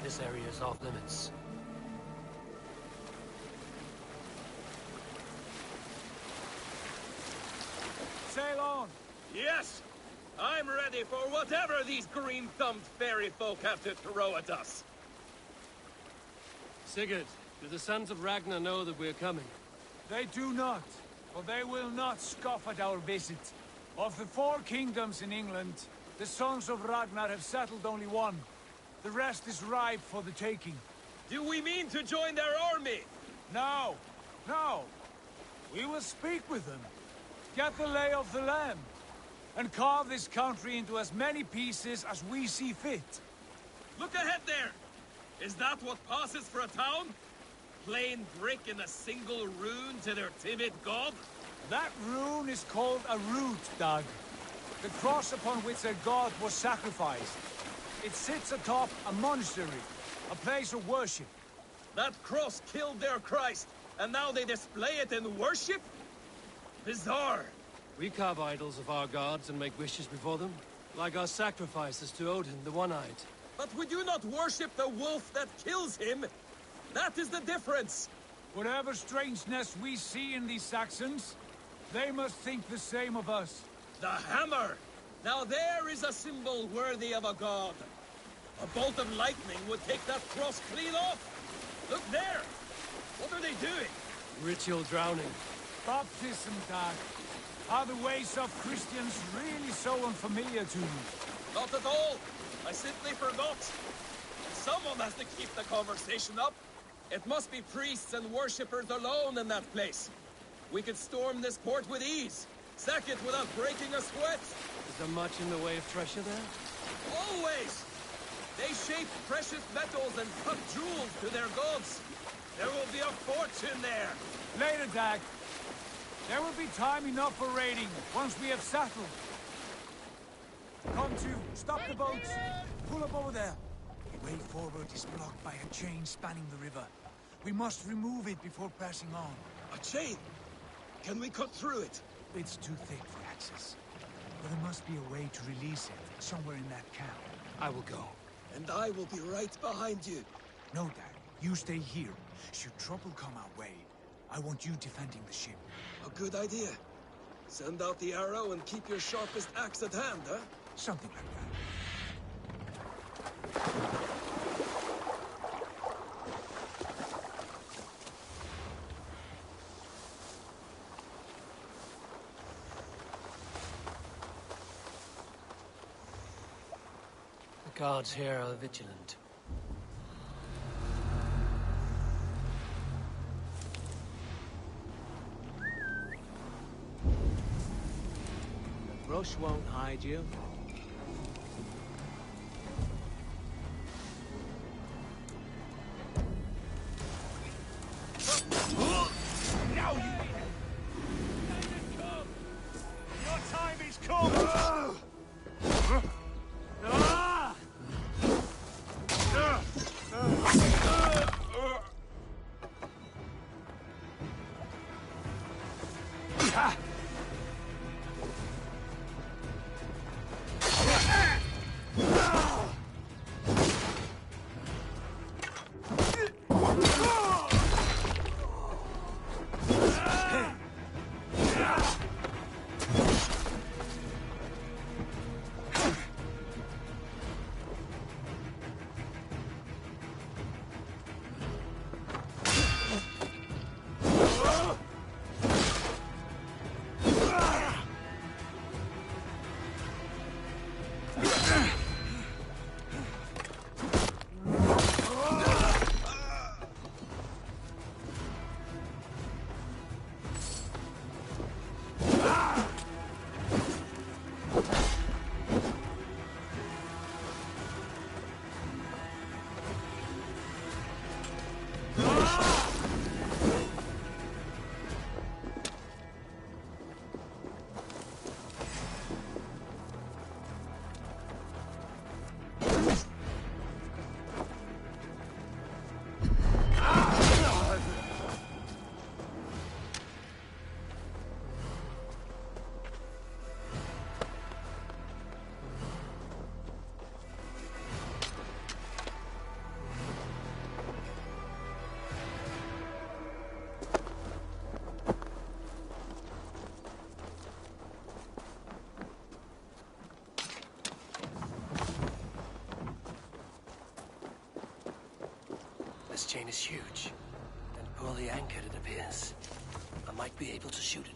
This area is off limits. Sail on! Yes! I'm ready for whatever these green-thumbed fairy folk have to throw at us. Sigurd, do the sons of Ragnar know that we're coming? They do not, for they will not scoff at our visit. Of the 4 kingdoms in England, the sons of Ragnar have settled only one. The rest is ripe for the taking. Do we mean to join their army? No, no. We will speak with them, get the lay of the land, and carve this country into as many pieces as we see fit. Look ahead there! Is that what passes for a town? Plain brick in a single rune to their timid god? That rune is called a root, Dag. The cross upon which their god was sacrificed. It sits atop a monastery, a place of worship. That cross killed their Christ, and now they display it in worship? Bizarre. We carve idols of our gods and make wishes before them, like our sacrifices to Odin, the One-Eyed. But we do not worship the wolf that kills him. That is the difference. Whatever strangeness we see in these Saxons, they must think the same of us. The hammer! Now there is a symbol worthy of a god. A bolt of lightning would take that cross clean off. Look there! What are they doing? Ritual drowning. Baptism, Dag. Are the ways of Christians really so unfamiliar to you? Not at all. I simply forgot. Someone has to keep the conversation up. It must be priests and worshippers alone in that place. We could storm this port with ease. Sack it without breaking a sweat. Is there much in the way of treasure there? Always! They shape precious metals and cut jewels to their gods. There will be a fortune there. Later, Dag. There will be time enough for raiding, once we have settled. Come to, stop the boats. Pull up over there. The way forward is blocked by a chain spanning the river. We must remove it before pressing on. A chain? Can we cut through it? It's too thick for access. But there must be a way to release it, somewhere in that camp. I will go. And I will be right behind you. No, Dag. You stay here. Should trouble come our way, I want you defending the ship. A good idea. Send out the arrow and keep your sharpest axe at hand, huh? Something like that. The guards here are vigilant. The brush won't hide you. Now you need it! Your time is come! This chain is huge, and poorly anchored it appears. I might be able to shoot it.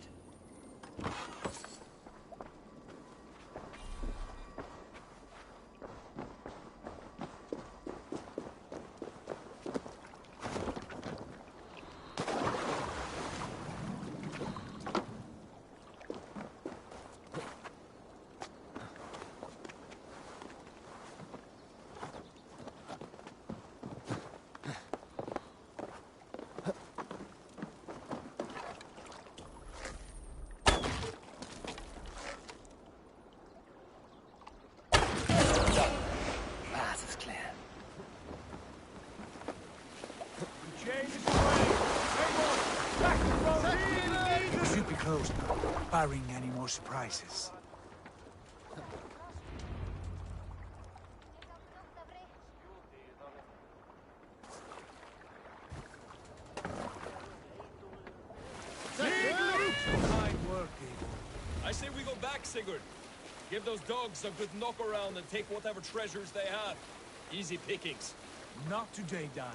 Barring any more surprises. I say we go back, Sigurd. Give those dogs a good knock around and take whatever treasures they have. Easy pickings. Not today, Dag.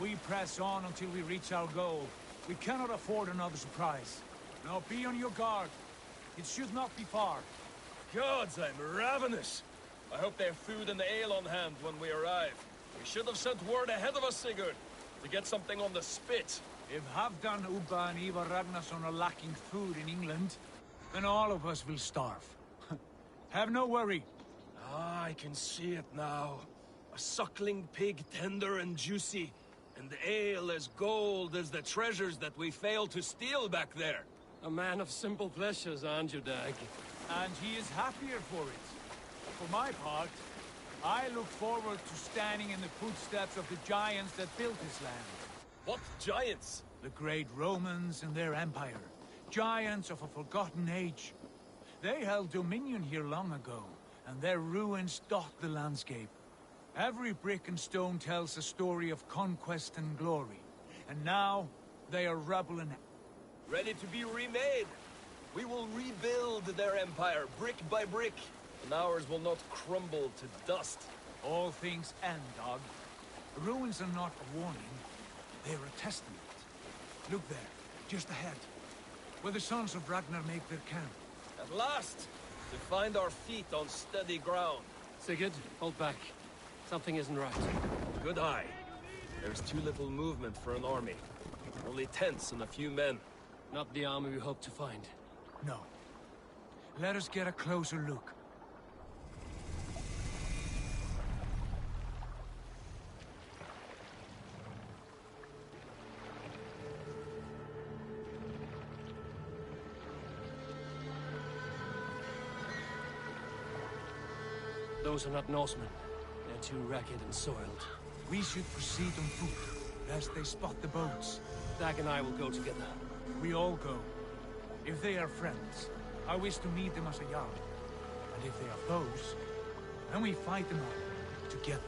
We press on until we reach our goal. We cannot afford another surprise. Now be on your guard. It should not be far. Gods, I'm ravenous. I hope they have food and ale on hand when we arrive. We should have sent word ahead of us, Sigurd, to get something on the spit. If Halfdan, Ubba and Ivar Ragnarsson are lacking food in England, then all of us will starve. Have no worry. Ah, I can see it now. A suckling pig, tender and juicy, and ale as gold as the treasures that we failed to steal back there. A man of simple pleasures, aren't you, Dag? And he is happier for it. For my part, I look forward to standing in the footsteps of the giants that built this land. What giants? The great Romans and their empire. Giants of a forgotten age. They held dominion here long ago, and their ruins dot the landscape. Every brick and stone tells a story of conquest and glory. And now, they are rubble and... ready to be remade. We will rebuild their empire, brick by brick, and ours will not crumble to dust. All things end, Dog. The ruins are not a warning, they are a testament. Look there, just ahead, where the sons of Ragnar make their camp. At last, to find our feet on steady ground. Sigurd, hold back. Something isn't right. Good eye. There's too little movement for an army. Only tents and a few men. Not the army we hope to find. No. Let us get a closer look. Those are not Norsemen. They're too ragged and soiled. We should proceed on foot, lest they spot the boats. Dag and I will go together. We all go. If they are friends, I wish to meet them as a Jarl. And if they are foes, then we fight them all, together.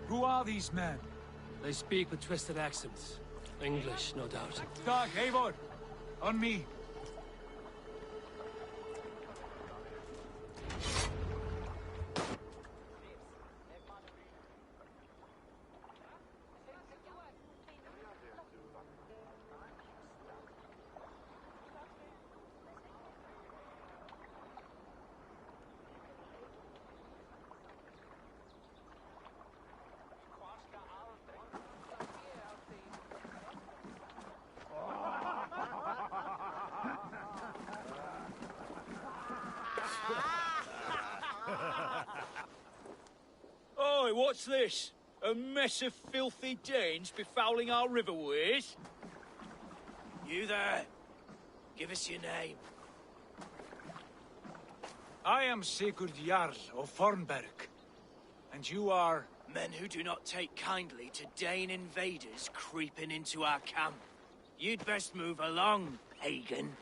Who are these men? They speak with twisted accents. English, no doubt. Dag, Eivor! On me! Oi, what's this? A mess of filthy Danes befouling our riverways? You there. Give us your name. I am Sigurd Jarl of Fornberg. And you are... Men who do not take kindly to Dane invaders creeping into our camp. You'd best move along, Hagen.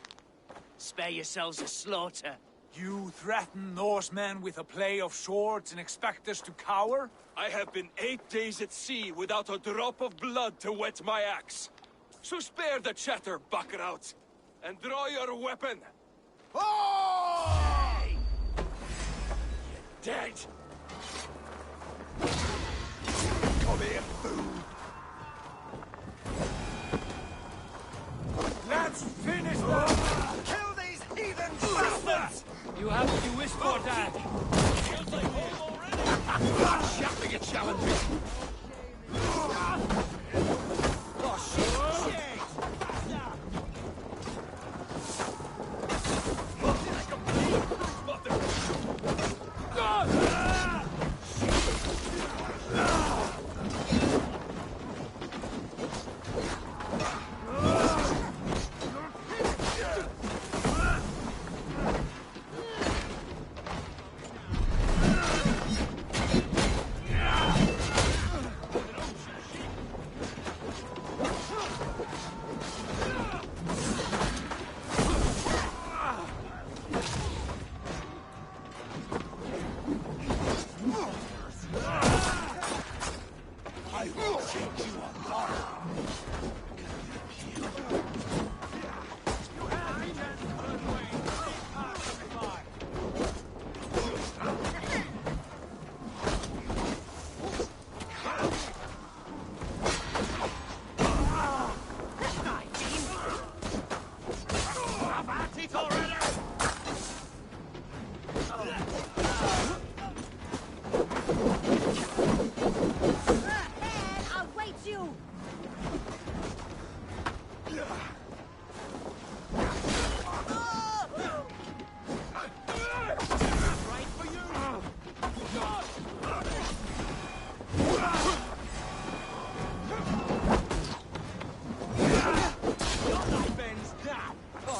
Spare yourselves a slaughter. You threaten Norsemen with a play of swords and expect us to cower? I have been 8 days at sea without a drop of blood to wet my axe. So spare the chatter, buckerouts, and draw your weapon. Oh! You're dead. Come here, fool. Let's finish them! Kill these heathen bastards! You have what you wish for, Dad. Feels like home already. Shouting a challenge! Oh,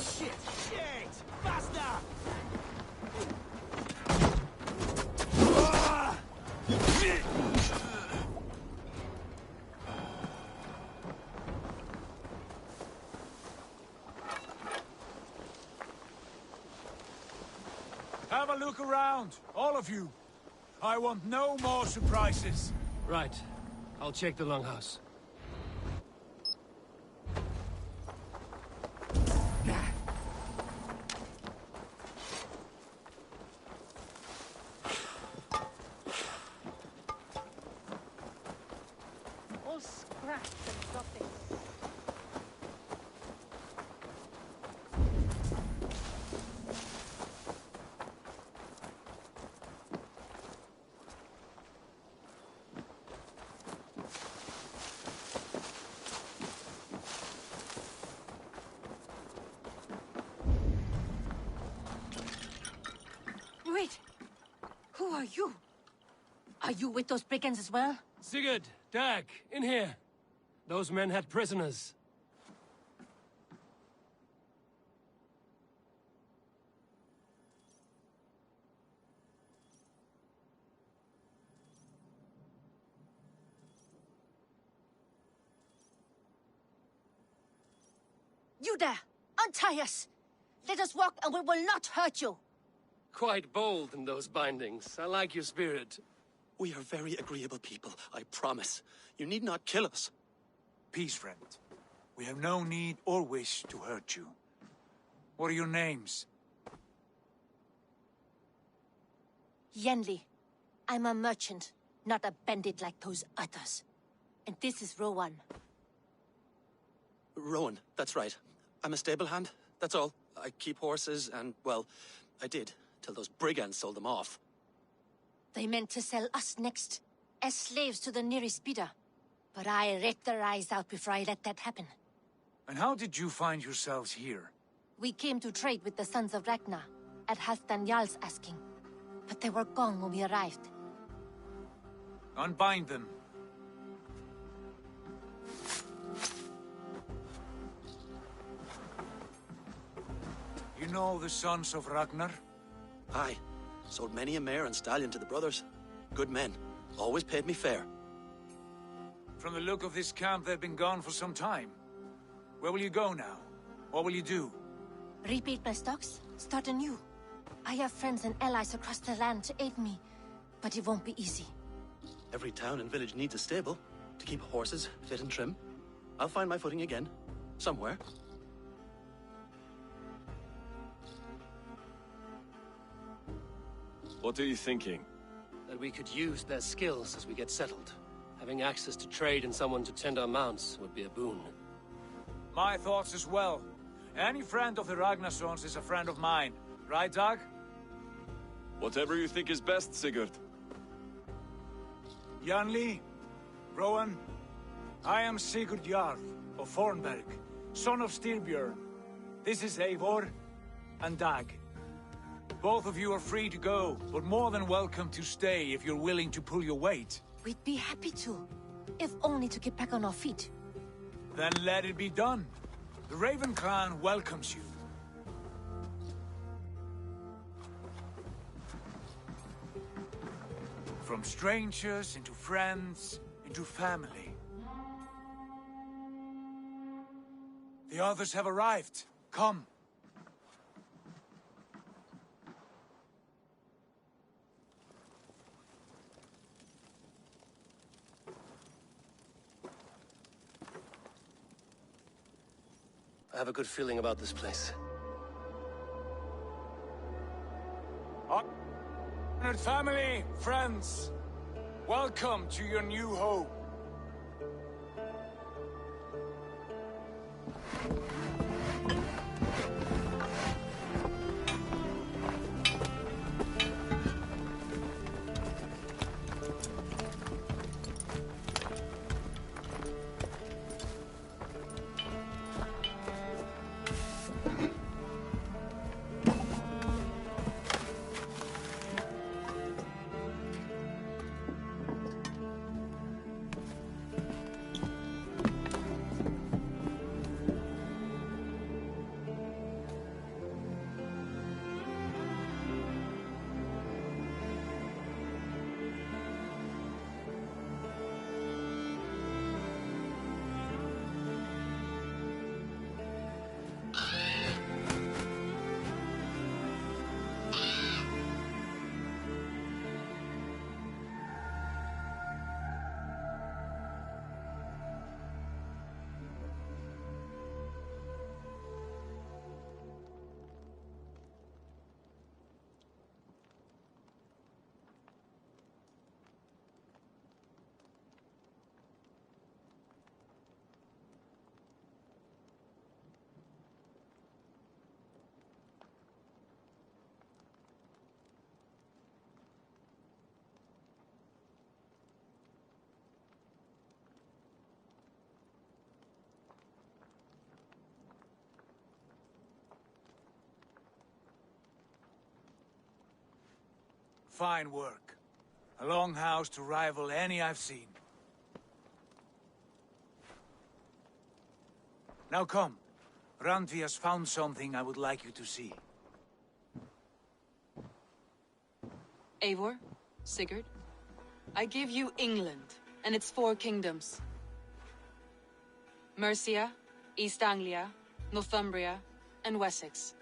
shit! Have a look around, all of you. I want no more surprises. Right. I'll check the longhouse. All scratched and nothing. Wait! Who are you? Are you with those brigands as well? Sigurd, Dag, in here. Those men had prisoners. You there! Untie us! Let us walk and we will not hurt you! Quite bold in those bindings. I like your spirit. We are very agreeable people, I promise. You need not kill us. Peace, friend. We have no need or wish to hurt you. What are your names? Yenli. I'm a merchant, not a bandit like those others. And this is Rowan. Rowan, that's right. I'm a stable hand, that's all. I keep horses and, well, I did, till those brigands sold them off. They meant to sell us next, as slaves to the nearest speeder. But I ripped their eyes out before I let that happen. And how did you find yourselves here? We came to trade with the Sons of Ragnar, at Halfdan Jarl's asking. But they were gone when we arrived. Unbind them. You know the Sons of Ragnar? Aye. Sold many a mare and stallion to the brothers. Good men. Always paid me fair. From the look of this camp, they've been gone for some time. Where will you go now? What will you do? Rebuild my stocks, start anew. I have friends and allies across the land to aid me, but it won't be easy. Every town and village needs a stable to keep horses fit and trim. I'll find my footing again, somewhere. What are you thinking? That we could use their skills as we get settled. Having access to trade and someone to tend our mounts would be a boon. My thoughts as well. Any friend of the Ragnarsons is a friend of mine. Right, Dag? Whatever you think is best, Sigurd. Janli, Rowan, I am Sigurd Jarl of Fornberg, son of Styrbjörn. This is Eivor and Dag. Both of you are free to go, but more than welcome to stay if you're willing to pull your weight. We'd be happy to, if only to get back on our feet. Then let it be done. The Raven clan welcomes you. From strangers into friends, into family. The others have arrived. Come. I have a good feeling about this place. Honored family, friends, welcome to your new home. Fine work. A longhouse to rival any I've seen. Now come. Randvi has found something I would like you to see. Eivor, Sigurd, I give you England and its 4 kingdoms. Mercia, East Anglia, Northumbria, and Wessex.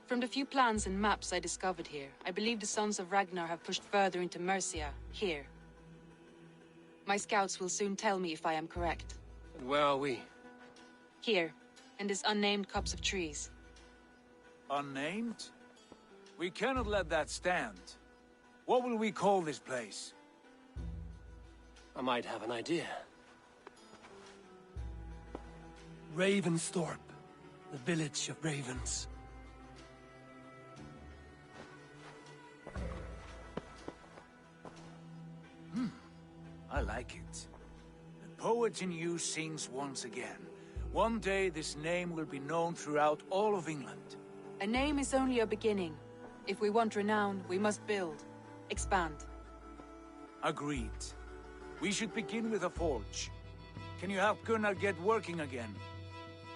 From the few plans and maps I discovered here, I believe the Sons of Ragnar have pushed further into Mercia, here. My scouts will soon tell me if I am correct. And where are we? Here, in this unnamed copse of trees. Unnamed? We cannot let that stand. What will we call this place? I might have an idea. Ravensthorpe, the village of ravens. I like it. The poet in you sings once again. One day this name will be known throughout all of England. A name is only a beginning. If we want renown, we must build, expand. Agreed. We should begin with a forge. Can you help Gunnar get working again?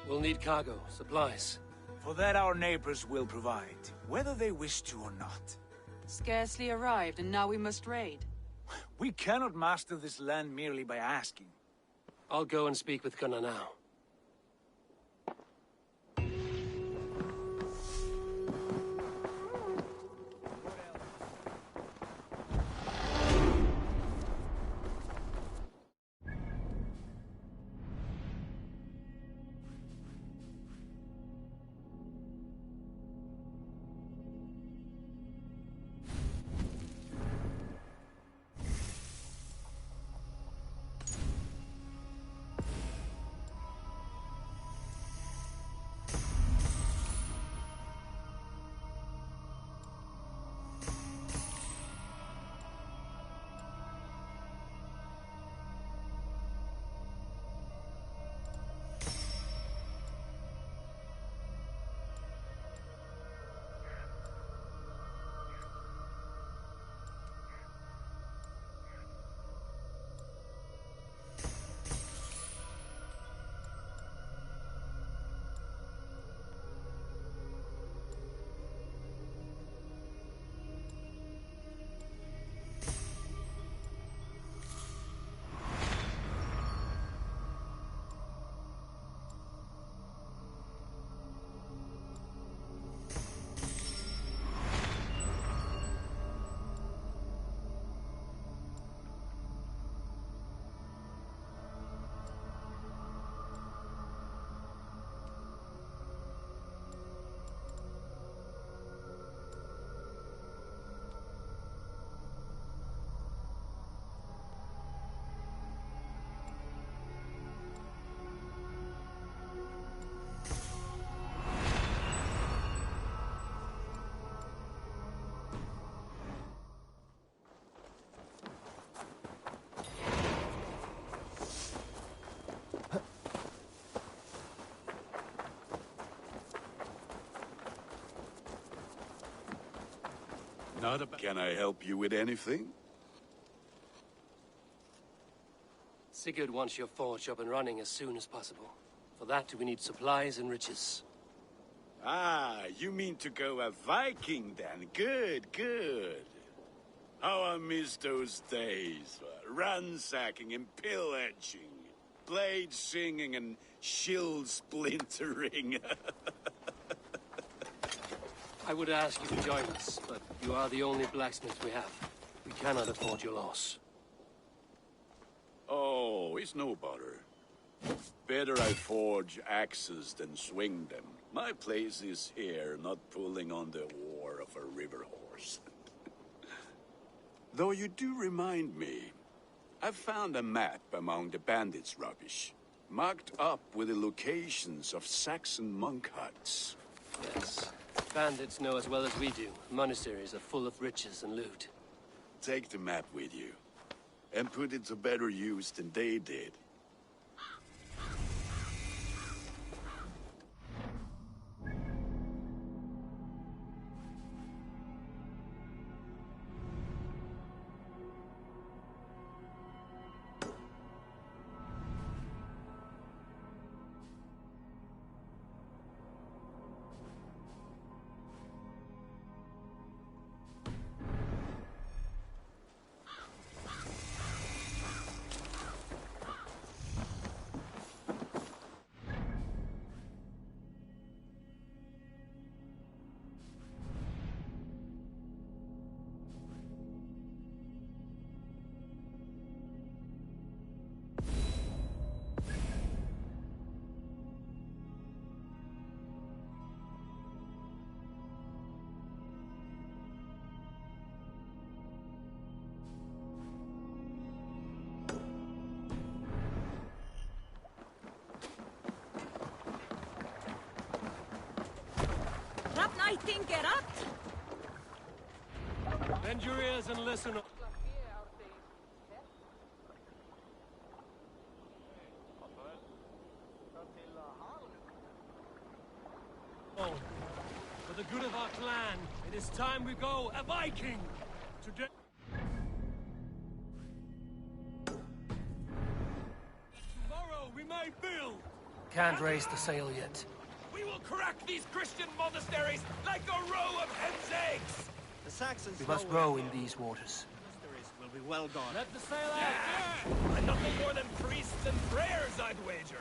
We'll need cargo, supplies. For that our neighbors will provide, whether they wish to or not. Scarcely arrived, and now we must raid. We cannot master this land merely by asking. I'll go and speak with Gunnar now. Not a... Can I help you with anything? Sigurd wants your forge up and running as soon as possible. For that, we need supplies and riches. Ah, you mean to go a Viking then? Good, good. How I miss those days. Ransacking and pillaging. Blade singing and shield splintering. I would ask you to join us, but you are the only blacksmith we have. We cannot afford your loss. Oh, it's no bother. Better I forge axes than swing them. My place is here, not pulling on the oar of a river horse. Though you do remind me, I've found a map among the bandits' rubbish, marked up with the locations of Saxon monk huts. Yes. Bandits know as well as we do. Monasteries are full of riches and loot. Take the map with you, and put it to better use than they did. Bend your ears and listen. Oh, for the good of our clan, it is time we go a Viking! Today... Tomorrow we may build! Can't raise the sail yet. We will crack these Christian monasteries like a row of hen's eggs! The Saxons We must row in these waters. monasteries will be well gone. Let the sail out! Yeah! And nothing more than priests and prayers, I'd wager!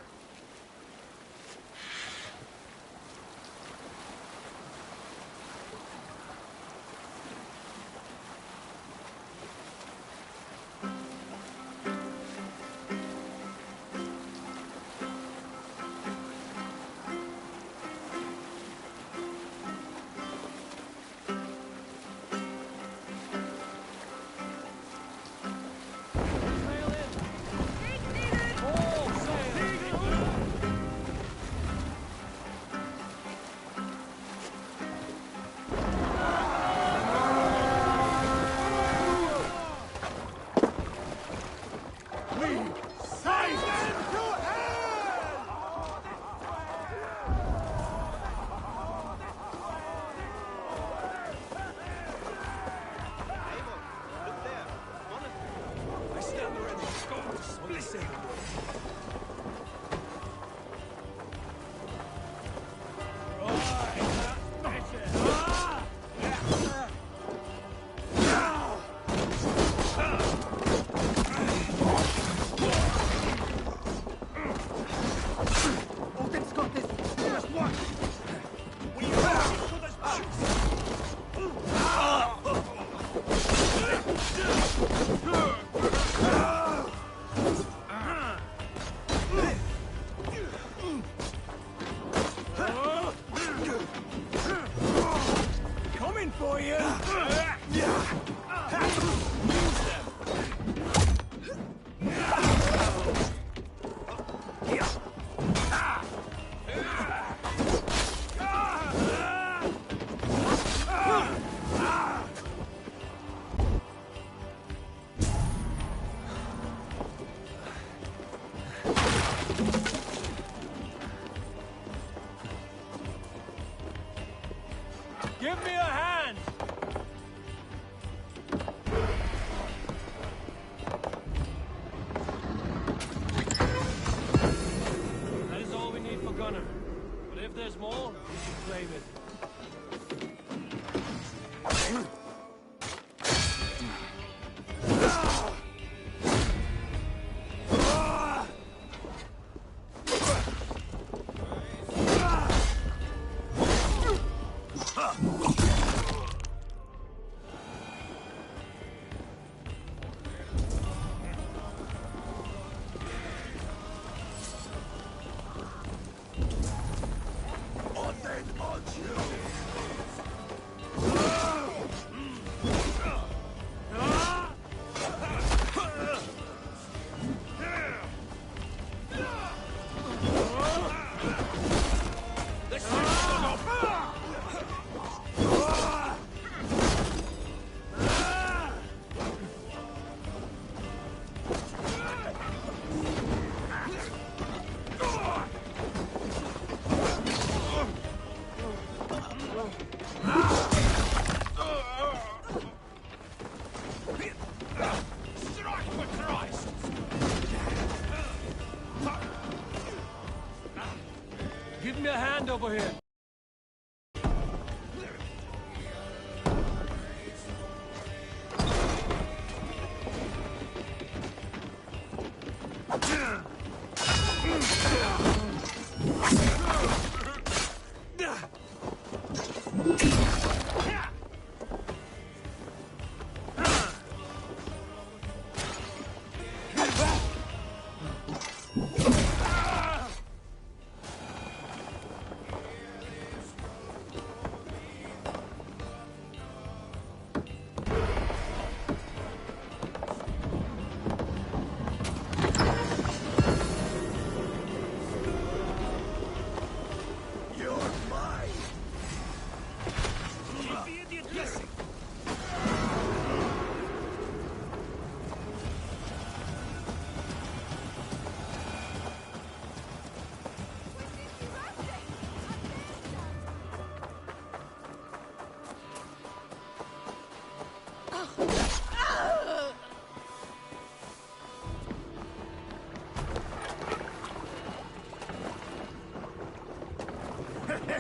a hand over here.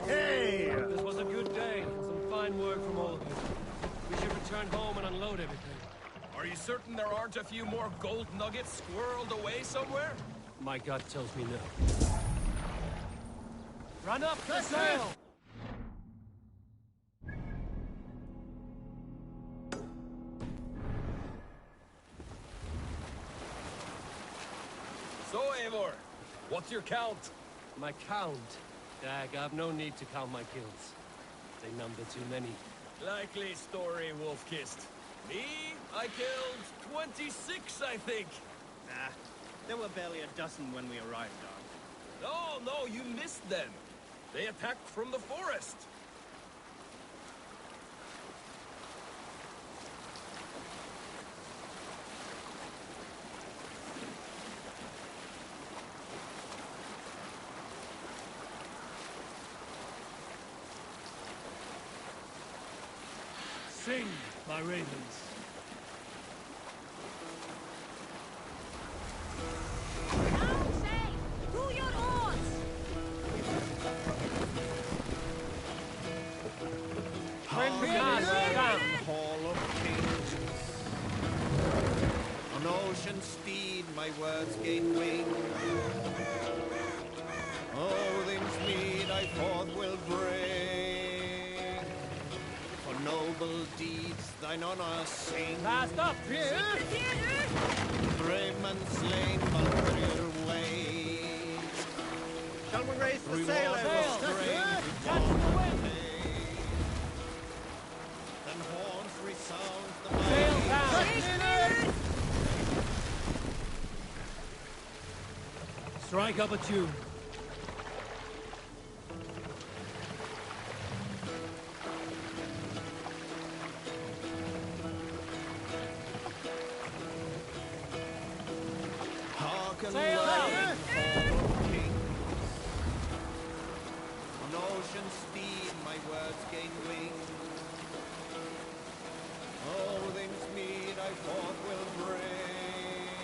Hey! This was a good day. Some fine work from all of you. We should return home and unload everything. Are you certain there aren't a few more gold nuggets squirreled away somewhere? My gut tells me no. Run up the sail! So, Eivor, what's your count? My count? Dag, I've no need to count my kills. They number too many. Likely story, Wolf-Kissed. Me? I killed 26, I think. Nah, there were barely a dozen when we arrived, Dog. No, you missed them. They attacked from the forest. Sing, my ravens. Hall of Kings. On ocean steed my words gain wing. Odin's mead I forth will bring. For noble deeds thine honor sing. Fast up! Brave men slain Valkyrie way. Shall we raise the sail? Catch the wind! Then horns resound the Sail down! Strike up a tune. Hearken Sail loud, out! Hall of Kings. On ocean steed my words gain wing. Odin's mead I forth will bring.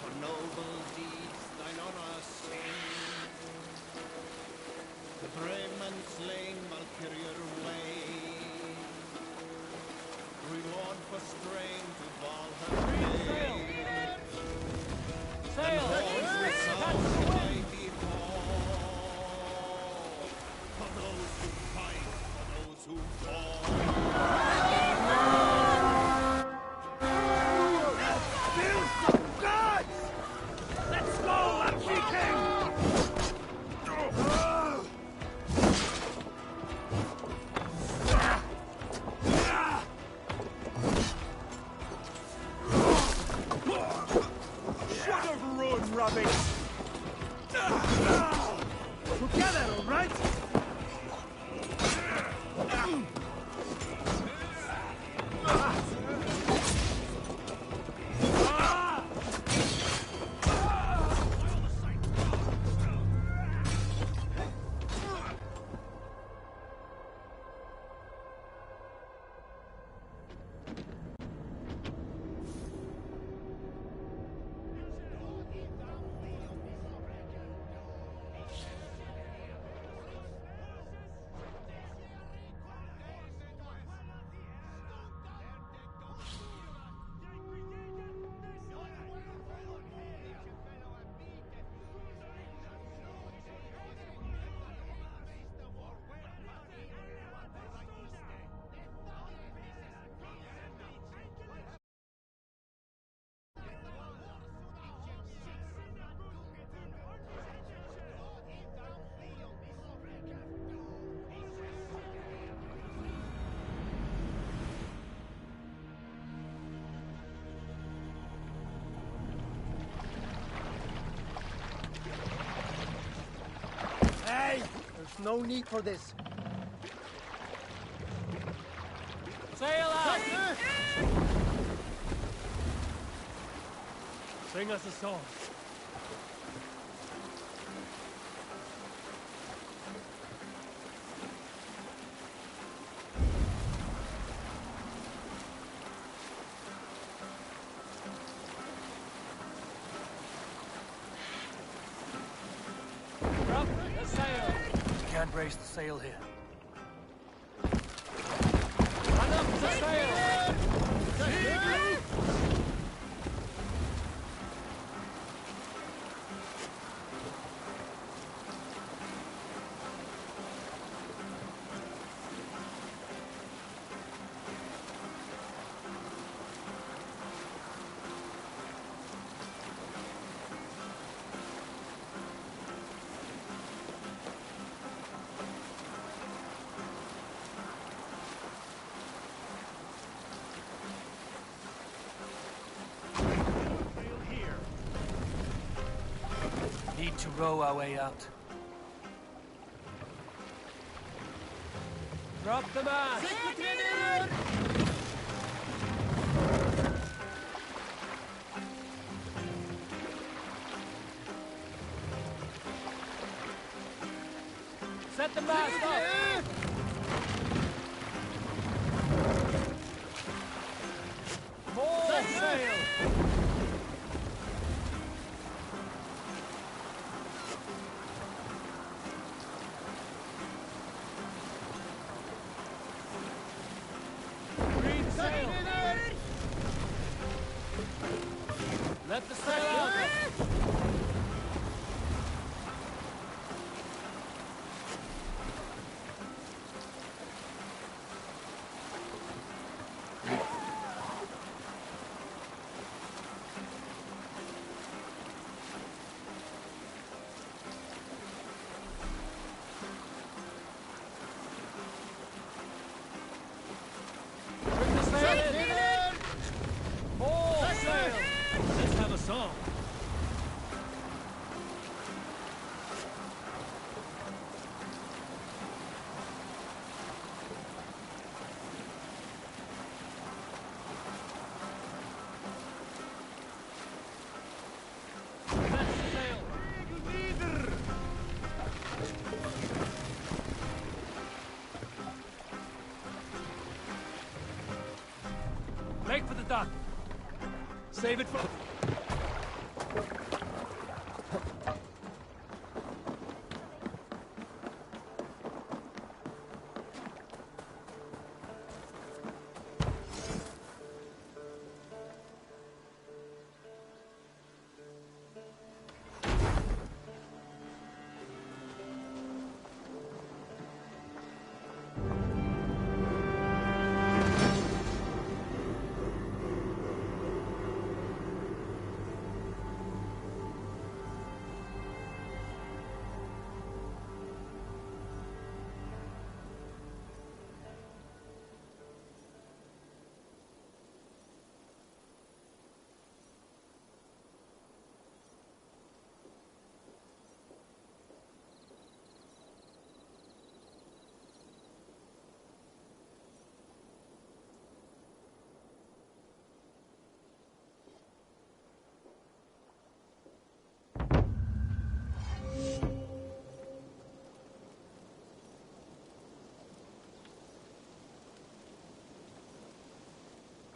For noble deeds thine honor sing. The brave men slain Valkyrie way. Reward for strain to Valhalla. Sail! Horns resound the mighty hall. For those who fight, for those who fall. Let's go, Lucky King! Shut up, road rabbits! Together, all right? no need for this. Sail out! Bring us a song. Drop the sail! Can't raise the sail here. Run up the sail! Need to row our way out. Drop the mast! Set the mast up! Full sail! Green sail! Let the sail out! Bring the sail in! Full sail! Let's have a song. That's the sail. Make for the dock. Save it for...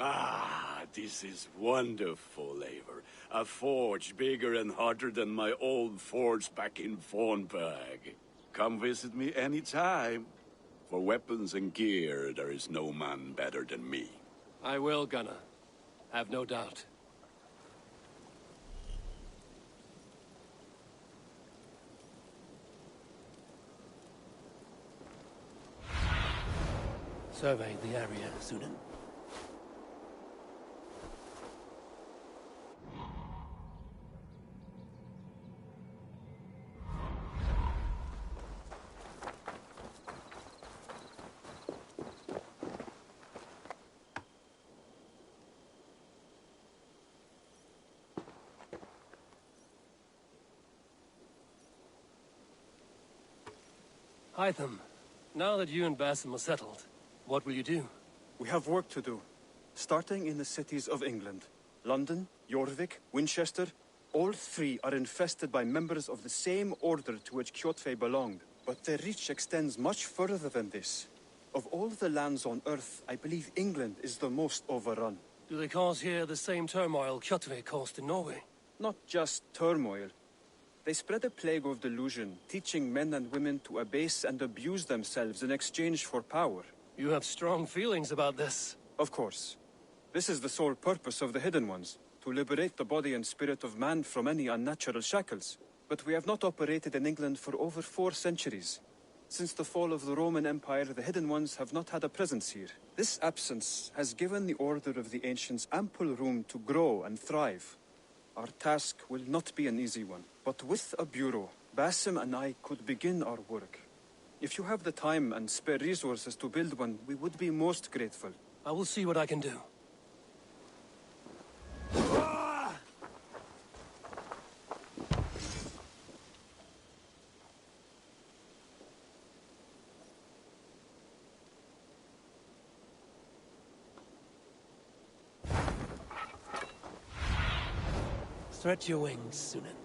Ah, this is wonderful, Eivor. A forge bigger and hotter than my old forge back in Fornburg. Come visit me anytime. For weapons and gear, there is no man better than me. I will, Gunnar. Have no doubt. Survey the area, Sunan. Hytham, now that you and Basim are settled, what will you do? We have work to do, starting in the cities of England. London, Jorvik, Winchester, all three are infested by members of the same order to which Kjotve belonged. But their reach extends much further than this. Of all the lands on Earth, I believe England is the most overrun. Do they cause here the same turmoil Kjotve caused in Norway? Not just turmoil. They spread a plague of delusion, teaching men and women to abase and abuse themselves in exchange for power. You have strong feelings about this. Of course. This is the sole purpose of the Hidden Ones, to liberate the body and spirit of man from any unnatural shackles. But we have not operated in England for over 4 centuries. Since the fall of the Roman Empire, the Hidden Ones have not had a presence here. This absence has given the Order of the Ancients ample room to grow and thrive. Our task will not be an easy one, but with a bureau, Basim and I could begin our work. If you have the time and spare resources to build one, we would be most grateful. I will see what I can do. Stretch your wings, Sunan.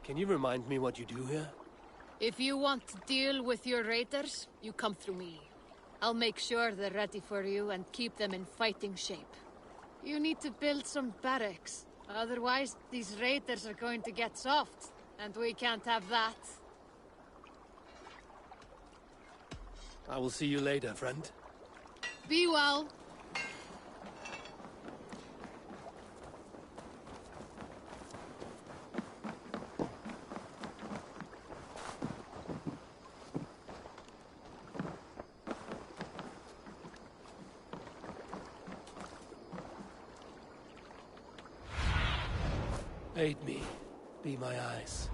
Can you remind me what you do here? If you want to deal with your raiders, you come through me. I'll make sure they're ready for you and keep them in fighting shape. You need to build some barracks. Otherwise, these raiders are going to get soft, and we can't have that. I will see you later, friend. Be well. Aid me. Be my eyes.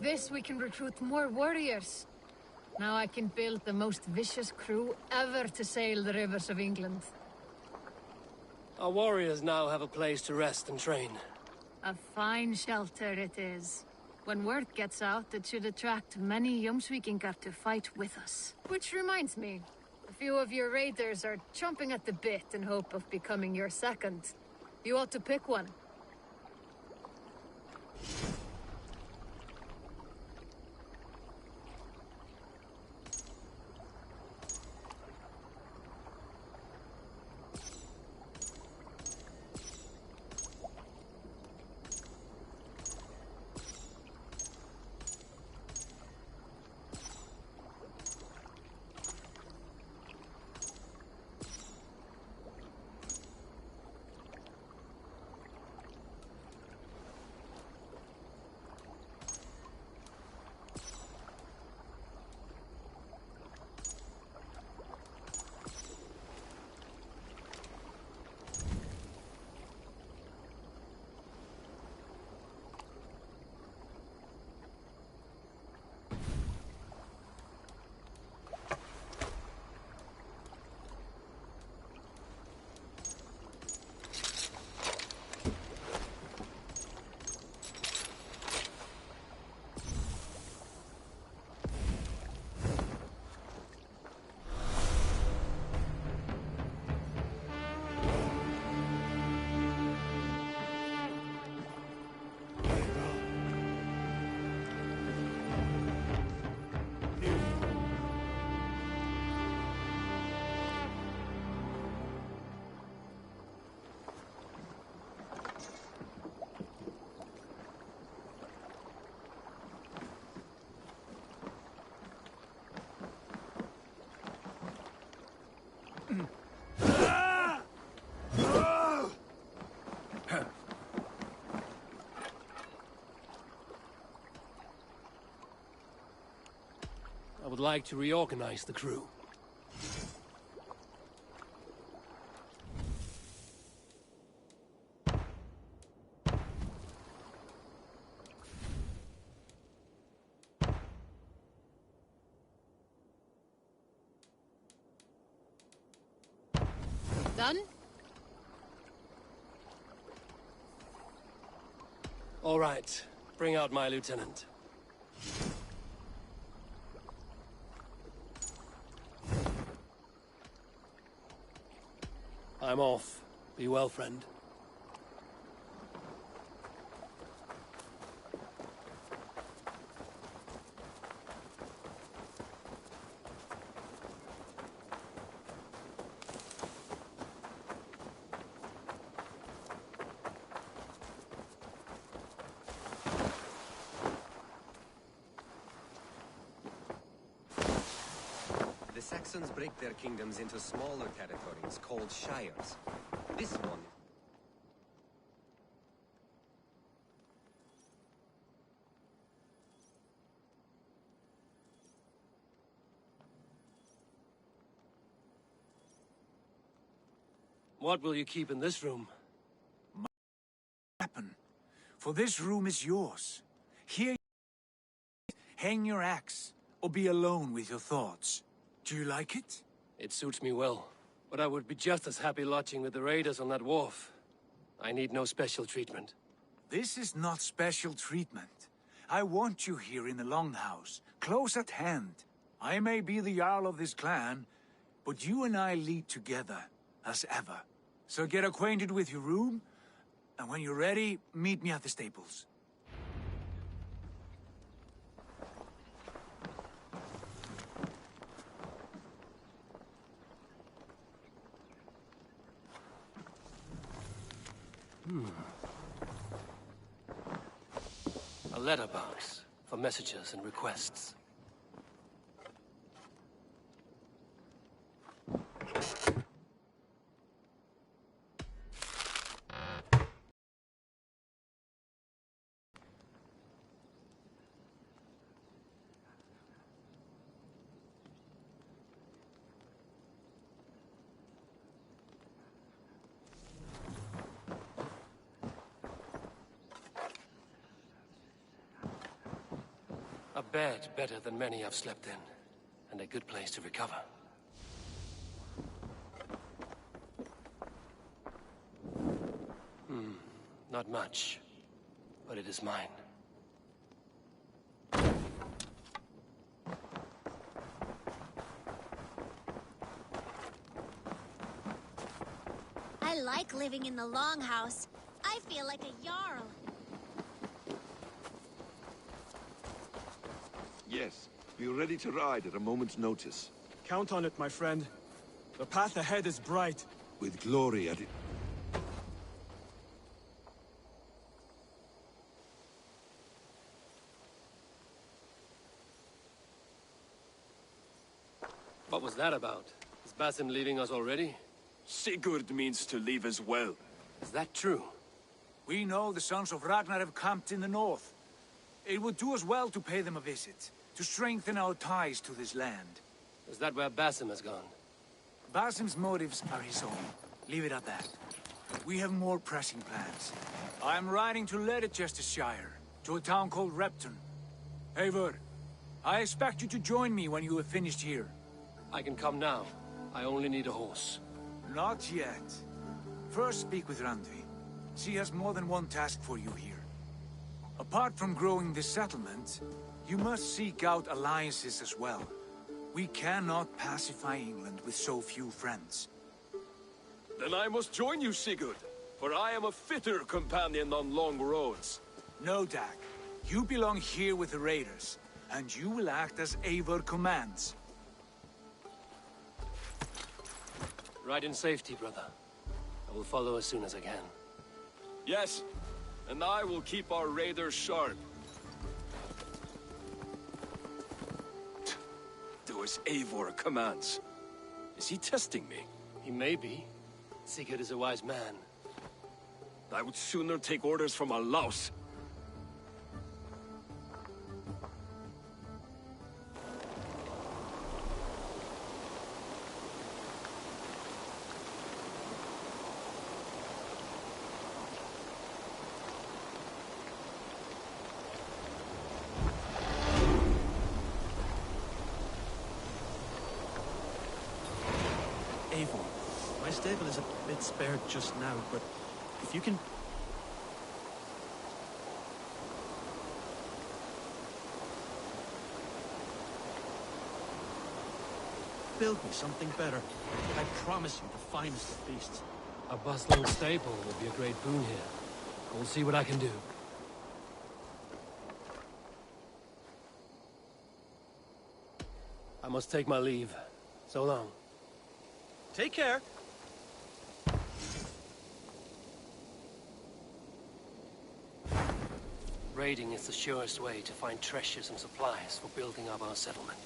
this, we can recruit more warriors. Now I can build the most vicious crew ever to sail the rivers of England. Our warriors now have a place to rest and train. A fine shelter it is. When word gets out, it should attract many Jomsvikingar to fight with us. Which reminds me, a few of your raiders are chomping at the bit in hope of becoming your second. You ought to pick one. I would like to reorganize the crew. Done? All right. Bring out my lieutenant. I'm off. Be well, friend. The Saxons break their kingdoms into smaller territories called shires. This one... What will you keep in this room? My weapon. For this room is yours. Here, hang your axe, or be alone with your thoughts. Do you like it? It suits me well. But I would be just as happy lodging with the raiders on that wharf. I need no special treatment. This is not special treatment. I want you here in the Longhouse, close at hand. I may be the Jarl of this clan, but you and I lead together, as ever. So get acquainted with your room, and when you're ready, meet me at the stables. A letterbox for messages and requests. A bed better than many I've slept in, and a good place to recover. Not much, but it is mine. I like living in the Longhouse. I feel like a Jarl. Yes, be ready to ride at a moment's notice. Count on it, my friend. The path ahead is bright. With glory at it. What was that about? Is Basim leaving us already? Sigurd means to leave as well. Is that true? We know the sons of Ragnar have camped in the north. It would do us well to pay them a visit, to strengthen our ties to this land. Is that where Basim has gone? Basim's motives are his own. Leave it at that. We have more pressing plans. I am riding to Leicestershire, to a town called Repton. Eivor, I expect you to join me when you have finished here. I can come now. I only need a horse. Not yet. First speak with Randvi. She has more than one task for you here. Apart from growing this settlement, you must seek out alliances as well. We cannot pacify England with so few friends. Then I must join you, Sigurd, for I am a fitter companion on long roads. No, Dag. You belong here with the raiders, and you will act as Eivor commands. Ride in safety, brother. I will follow as soon as I can. Yes, and I will keep our raiders sharp. Do as Eivor commands. Is he testing me? He may be. Sigurd is a wise man. I would sooner take orders from a louse. Eivor, my stable is a bit spared just now, but if you can... build me something better, I promise you the finest of beasts. A bustling stable would be a great boon here. We'll see what I can do. I must take my leave. So long. Take care. Raiding is the surest way to find treasures and supplies for building up our settlement.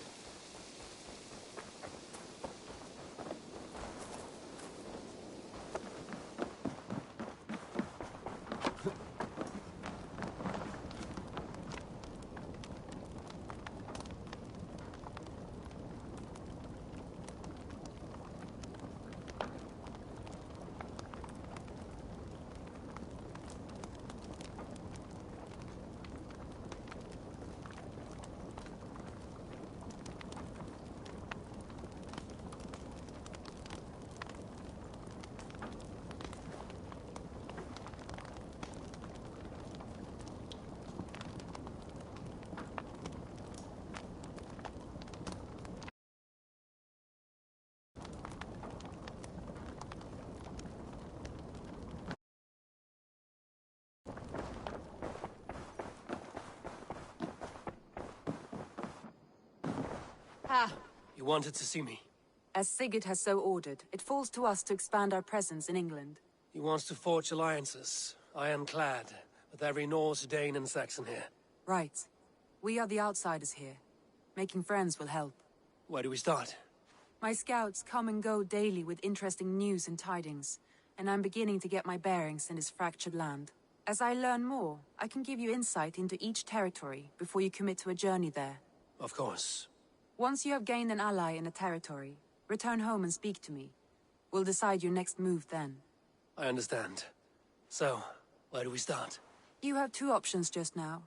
Ah, You wanted to see me? as Sigurd has so ordered, it falls to us to expand our presence in England. He wants to forge alliances, ironclad, with every Norse, Dane, and Saxon here. Right. We are the outsiders here. Making friends will help. Where do we start? My scouts come and go daily with interesting news and tidings, and I'm beginning to get my bearings in this fractured land. As I learn more, I can give you insight into each territory before you commit to a journey there. Of course. Once you have gained an ally in a territory, return home and speak to me. We'll decide your next move then. I understand. So, where do we start? You have two options just now.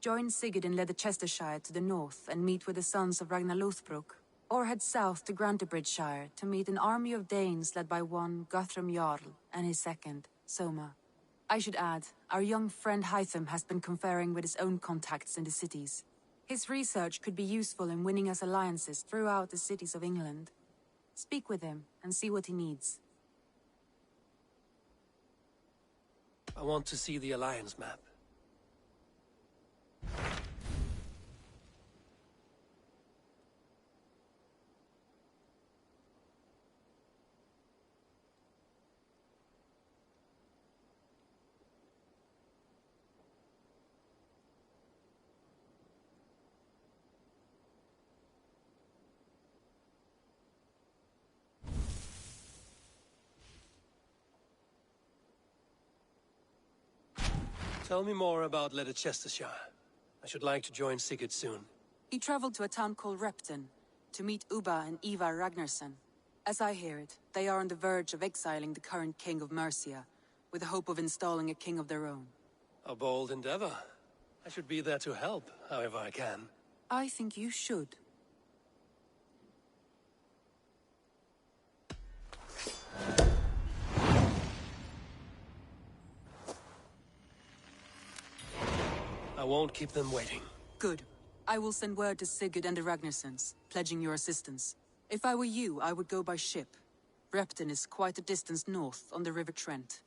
Join Sigurd in Leicestershire to the north and meet with the sons of Ragnar Lothbrok, or head south to Grantebridgeshire to meet an army of Danes led by one Guthrum Jarl and his second, Soma. I should add, our young friend Hytham has been conferring with his own contacts in the cities. His research could be useful in winning us alliances throughout the cities of England. Speak with him and see what he needs. I want to see the Alliance map. Tell me more about Leicestershire. I should like to join Sigurd soon. He traveled to a town called Repton to meet Ubba and Ivar Ragnarsson. As I hear it, they are on the verge of exiling the current king of Mercia, with the hope of installing a king of their own. A bold endeavor. I should be there to help, however I can. I think you should. I won't keep them waiting. Good. I will send word to Sigurd and the Ragnarssons, pledging your assistance. If I were you, I would go by ship. Repton is quite a distance north on the River Trent.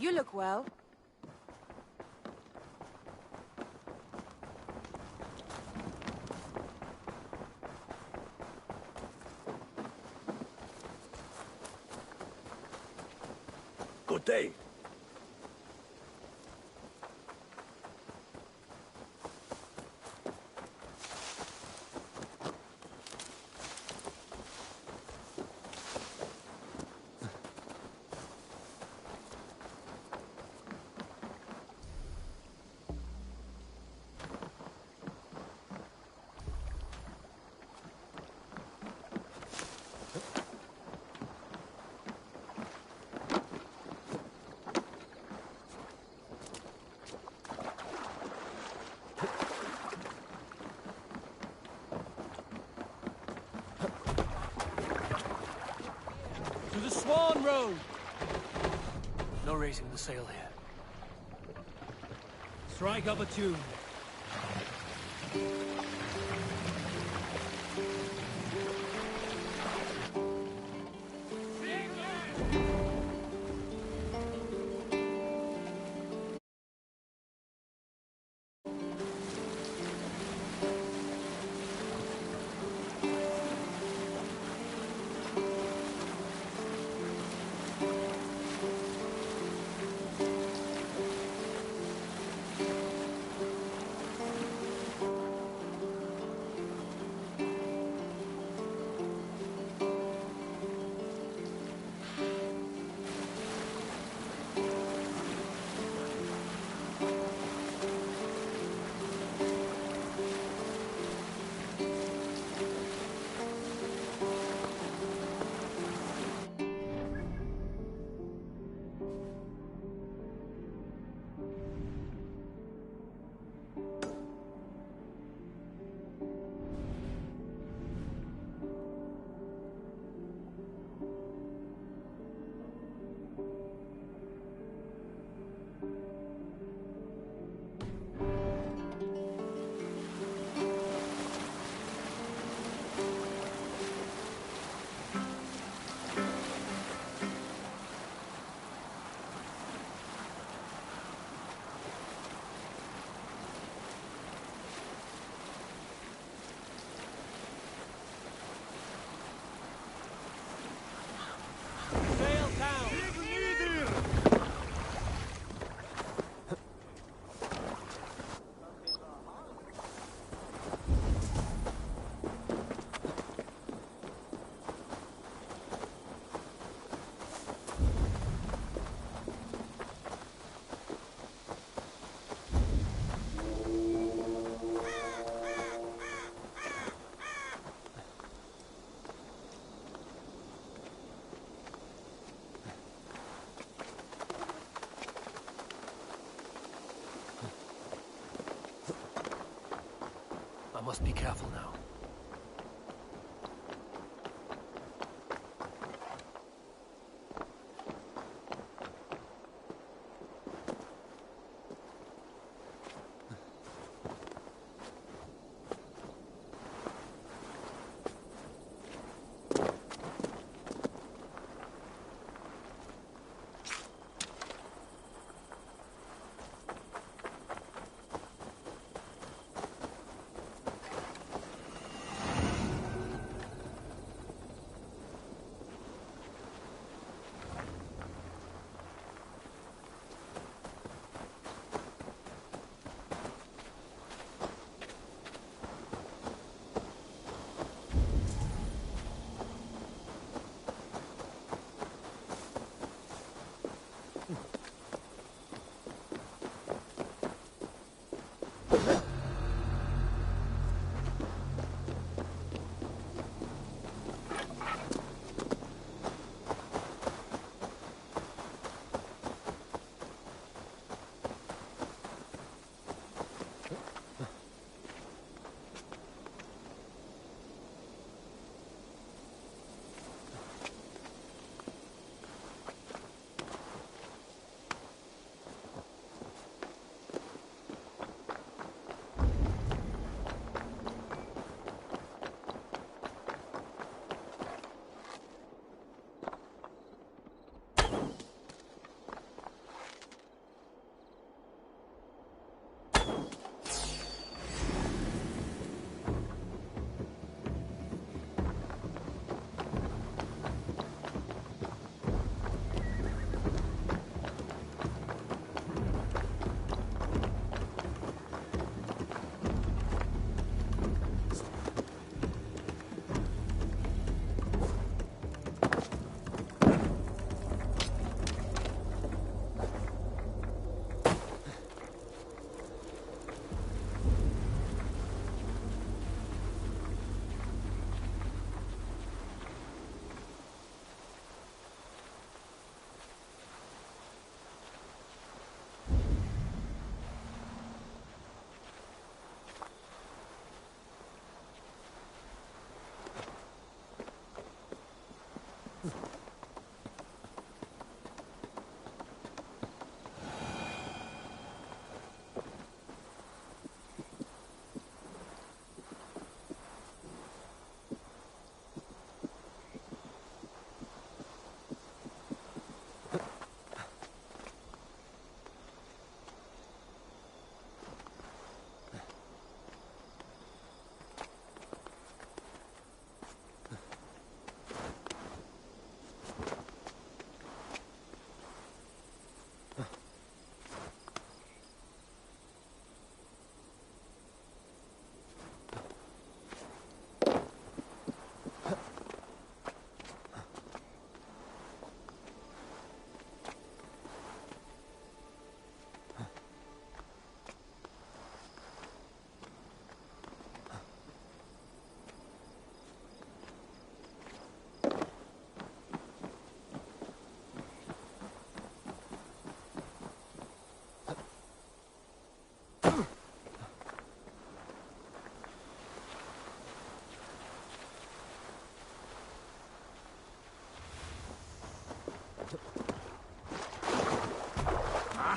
You look well. Good day. To the Swan Road! No raising the sail here. Strike up a tune. I must be careful now.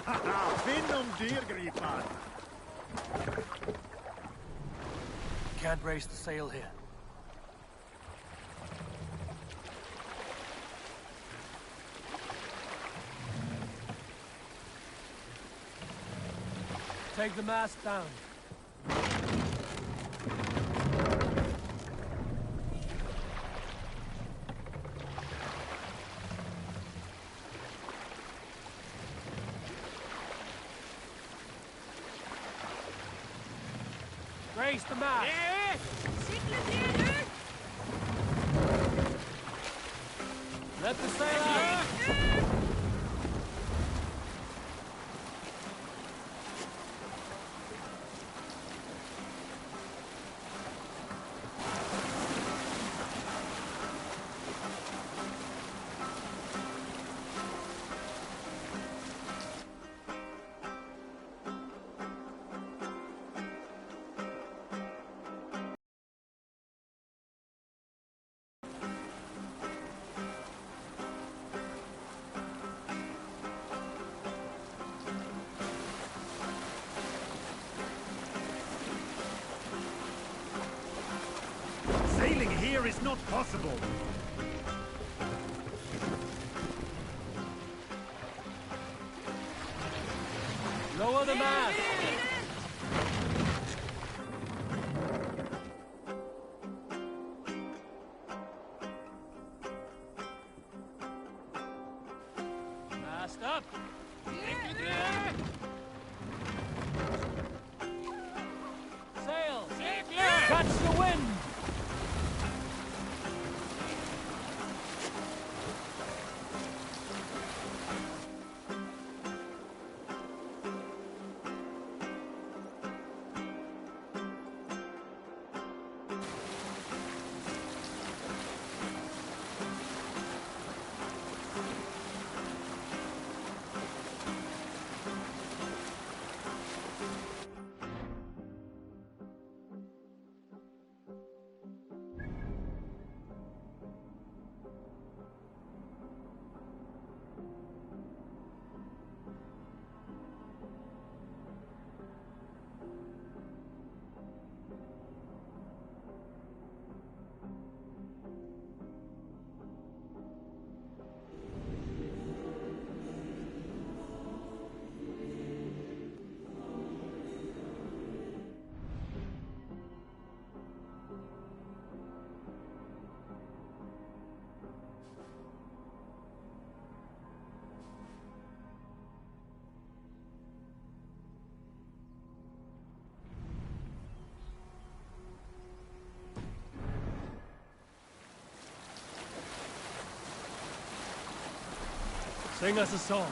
Finn om dyrgripan! Can't raise the sail here. Take the mast down. Raise the mast! Let the sail out! Sailing here is not possible. Lower the mast! Mast up! Sail! Catch the wind! Sing us a song.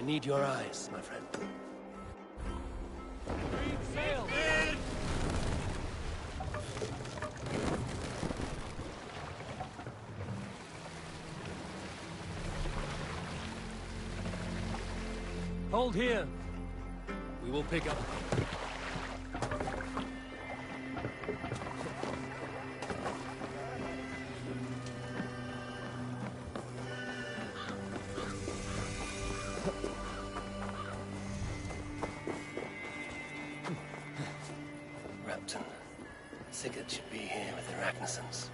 need your eyes, my friend. Sail! Hold here. We will pick up. Repton. Sigurd should be here with the Ragnarsons.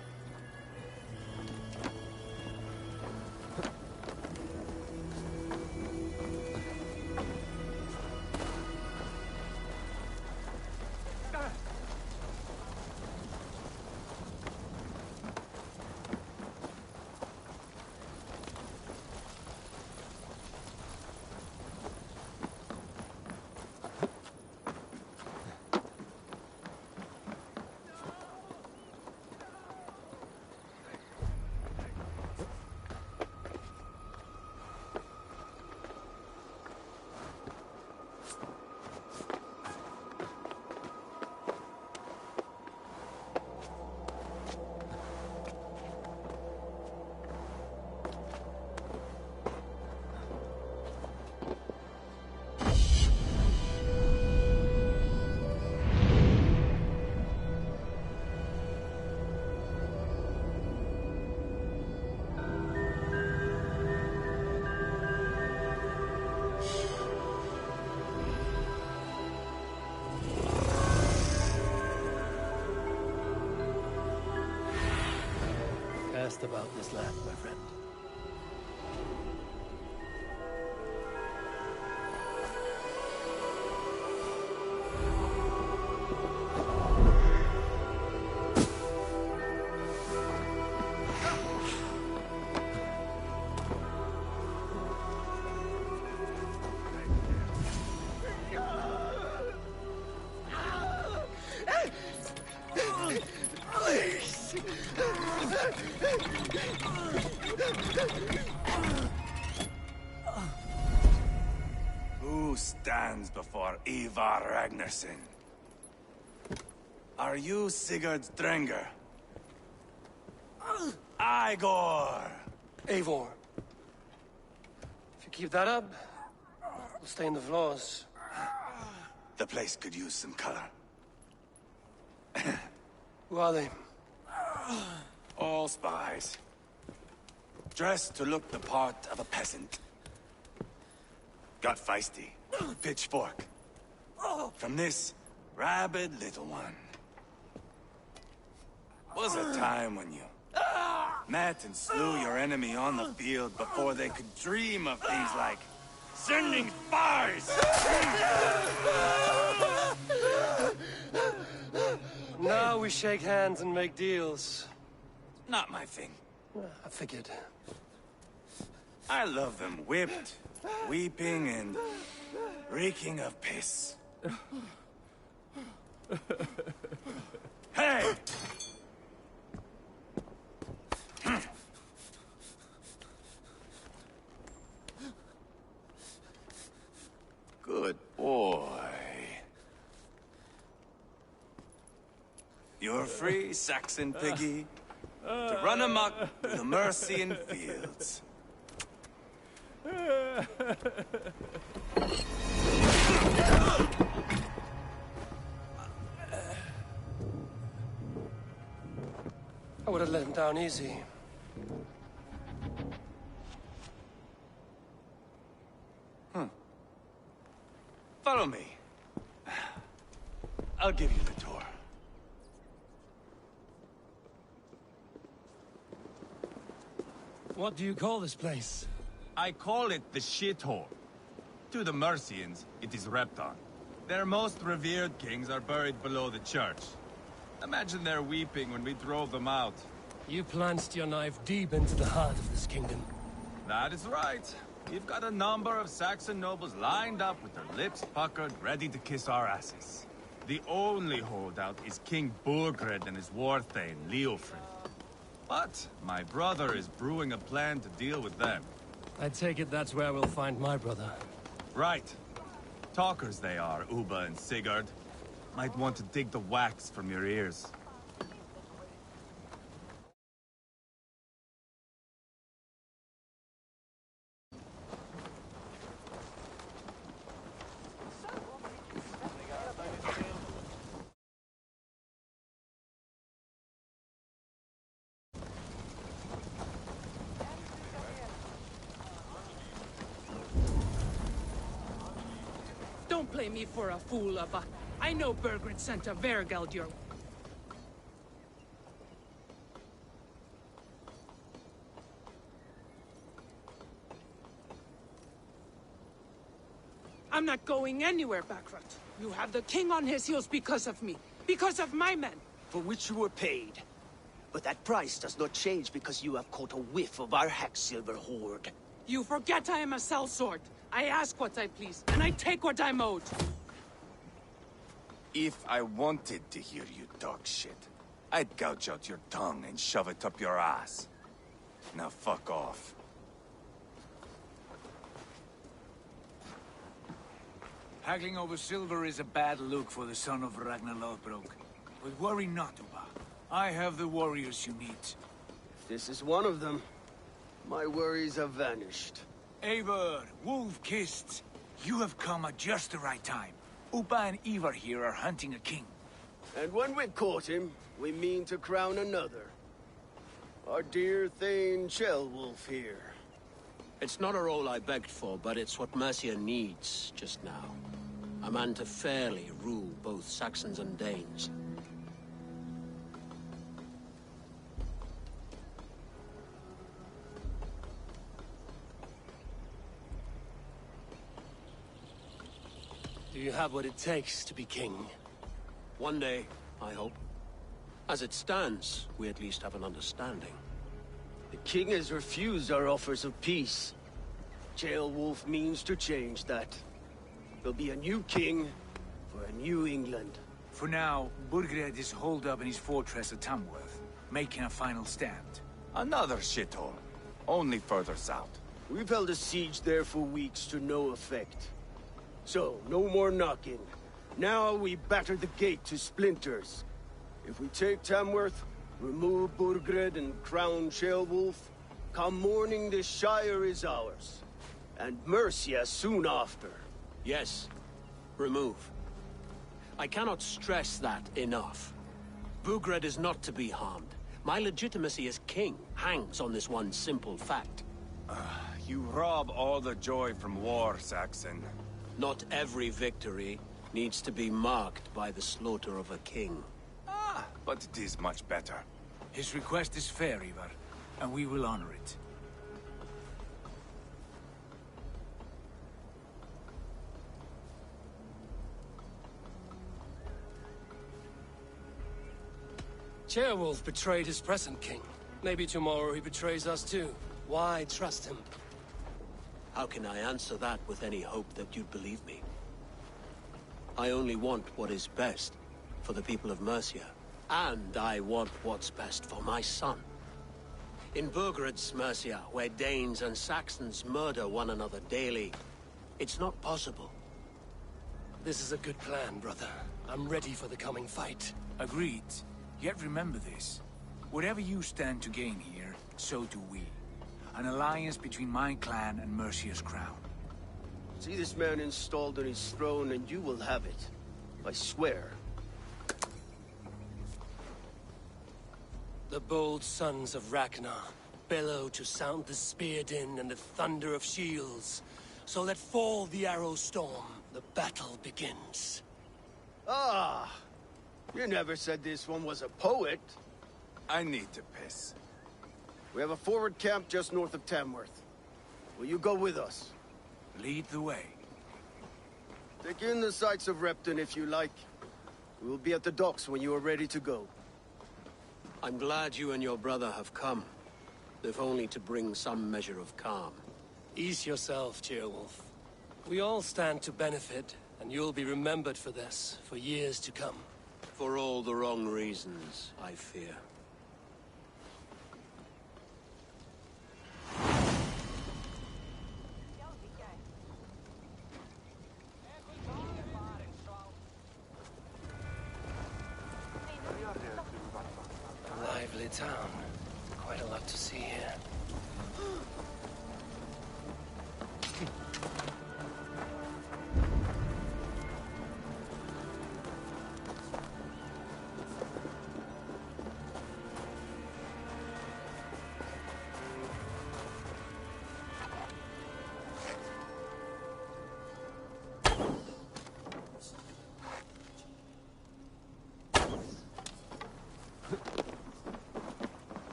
Cast about this land, my friend. Who stands before Ivar Ragnarsson? Are you Sigurd Drenger? Igor! Eivor. If you keep that up, we'll stay in the floors. The place could use some color. Who are they? All spies. Dressed to look the part of a peasant. Got feisty. Pitchfork. From this rabid little one. Was a time when you met and slew your enemy on the field before they could dream of things like sending spies! Now we shake hands and make deals. Not my thing. I figured. I love them whipped, weeping, and reeking of piss. Hey! Good boy. You're free, Saxon piggy, to run amok through the Mercian fields. I would have let him down easy. Follow me. I'll give you the tour. What do you call this place? I call it the shithole. To the Mercians, it is Repton. Their most revered kings are buried below the church. Imagine their weeping when we drove them out. You plunged your knife deep into the heart of this kingdom. That is right. We've got a number of Saxon nobles lined up with their lips puckered, ready to kiss our asses. The only holdout is King Burgred and his war-thane, Leofrid. But my brother is brewing a plan to deal with them. I take it that's where we'll find my brother. Right. Talkers they are, Uba and Sigurd. Might want to dig the wax from your ears. Don't play me for a fool, Abba. I know Burgred sent a Vergald your... I'm not going anywhere, Backrot. You have the king on his heels because of me. Because of my men. For which you were paid. But that price does not change because you have caught a whiff of our Hacksilver hoard. You forget I am a sellsword. I ask what I please, and I take what I'm owed. If I wanted to hear you talk shit, I'd gouge out your tongue and shove it up your ass. Now fuck off. Haggling over silver is a bad look for the son of Ragnar Lothbrok. But worry not, Uba. I have the warriors you need. This is one of them. My worries have vanished. Eivor, Wolf-Kissed, you have come at just the right time. Uba and Ivar here are hunting a king. And when we've caught him, we mean to crown another. Our dear Thane Ceolwulf here. It's not a role I begged for, but it's what Mercia needs just now. A man to fairly rule both Saxons and Danes. Do you have what it takes to be king? One day, I hope. As it stands, we at least have an understanding. The king has refused our offers of peace. Ceolwulf means to change that. There'll be a new king for a new England. For now, Burgred is holed up in his fortress at Tamworth, making a final stand. Another shithole. Only further south. We've held a siege there for weeks to no effect. So, no more knocking. Now we batter the gate to splinters. If we take Tamworth, remove Burgred and crown Ceolwulf, come morning the Shire is ours. And Mercia soon after. Yes, remove. I cannot stress that enough. Burgred is not to be harmed. My legitimacy as king hangs on this one simple fact. You rob all the joy from war, Saxon. Not every victory needs to be marked by the slaughter of a king. But it is much better. His request is fair, Ivar, and we will honor it. Ceolwulf betrayed his present king. Maybe tomorrow he betrays us too. Why trust him? How can I answer that with any hope that you'd believe me? I only want what is best for the people of Mercia. And I want what's best for my son. In Burgred's Mercia, where Danes and Saxons murder one another daily, it's not possible. This is a good plan, brother. I'm ready for the coming fight. Agreed. Yet remember this. Whatever you stand to gain here, so do we. An alliance between my clan and Mercia's crown. See this man installed on his throne and you will have it. I swear. The bold sons of Ragnar bellow to sound the spear din and the thunder of shields. So let fall the arrow storm. The battle begins. Ah! You never said this one was a poet. I need to piss. We have a forward camp just north of Tamworth. Will you go with us? Lead the way. Take in the sights of Repton if you like. We will be at the docks when you are ready to go. I'm glad you and your brother have come, if only to bring some measure of calm. Ease yourself, Ceolwulf. We all stand to benefit, and you'll be remembered for this, for years to come. For all the wrong reasons, I fear. town. Quite a lot to see here.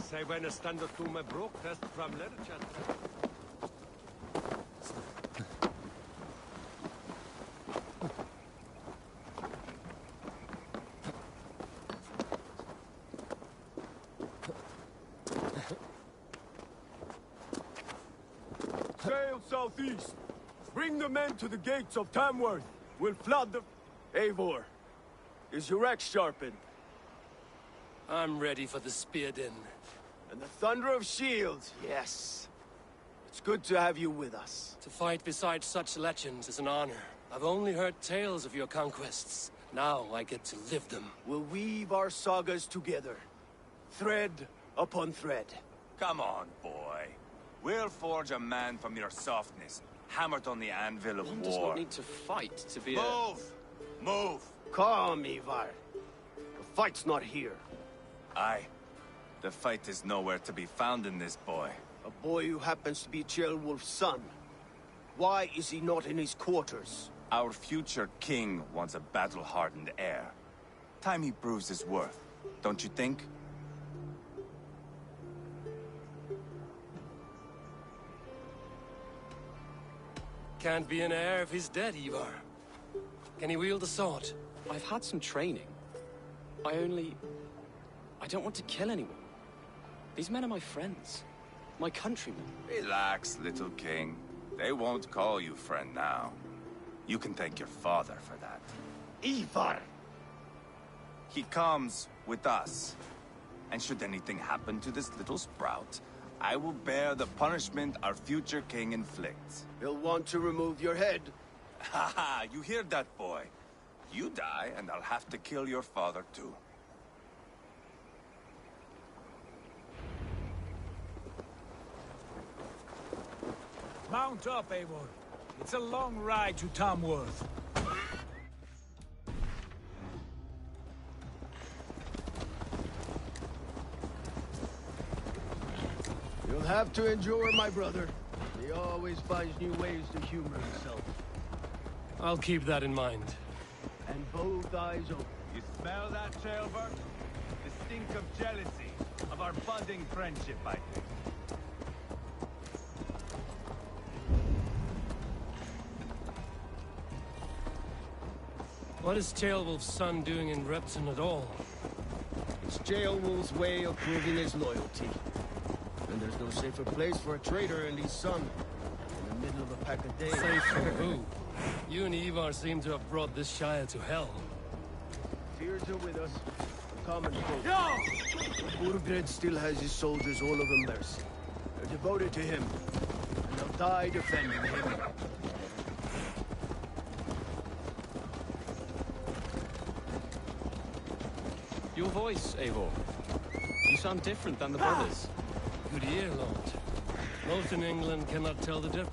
Zij bijna standaard toen mijn broek test from literature. Sail southeast. Bring the men to the gates of Tamworth. We'll flood the... Eivor, is your axe sharpened? I'm ready for the spear din. And the thunder of shields, yes. It's good to have you with us. To fight beside such legends is an honor. I've only heard tales of your conquests. Now I get to live them. We'll weave our sagas together. Thread upon thread. Come on, boy. We'll forge a man from your softness, hammered on the anvil of One war. does not need to fight to be Move! Move! Calm, Ivar. The fight's not here. Aye. The fight is nowhere to be found in this boy. A boy who happens to be Ceolwulf's son. Why is he not in his quarters? Our future king wants a battle-hardened heir. Time he proves his worth, don't you think? Can't be an heir if he's dead, Ivar. Can he wield a sword? I've had some training. I don't want to kill anyone. These men are my friends. My countrymen. Relax, little king. They won't call you friend now. You can thank your father for that. Ivar! He comes with us. And should anything happen to this little sprout, I will bear the punishment our future king inflicts. He'll want to remove your head. Ha ha! You hear that, boy? You die, and I'll have to kill your father, too. Mount up, Eivor. It's a long ride to Tamworth. You'll have to endure, my brother. He always finds new ways to humor himself. I'll keep that in mind. And both eyes open. You smell that, Ceolbert? The stink of jealousy, of our budding friendship, I think. What is Ceolwulf's son doing in Repton at all? It's Ceolwulf's way of proving his loyalty. And there's no safer place for a traitor and his son. In the middle of a pack of days. Safe from who? You and Ivar seem to have brought this Shire to hell. Fears are with us. Common folk. No! Burgred still has his soldiers all over Mercia. They're devoted to him. And they'll die defending him. Your voice, Eivor. You sound different than the brothers. Good ear, Lord. Most in England cannot tell the difference.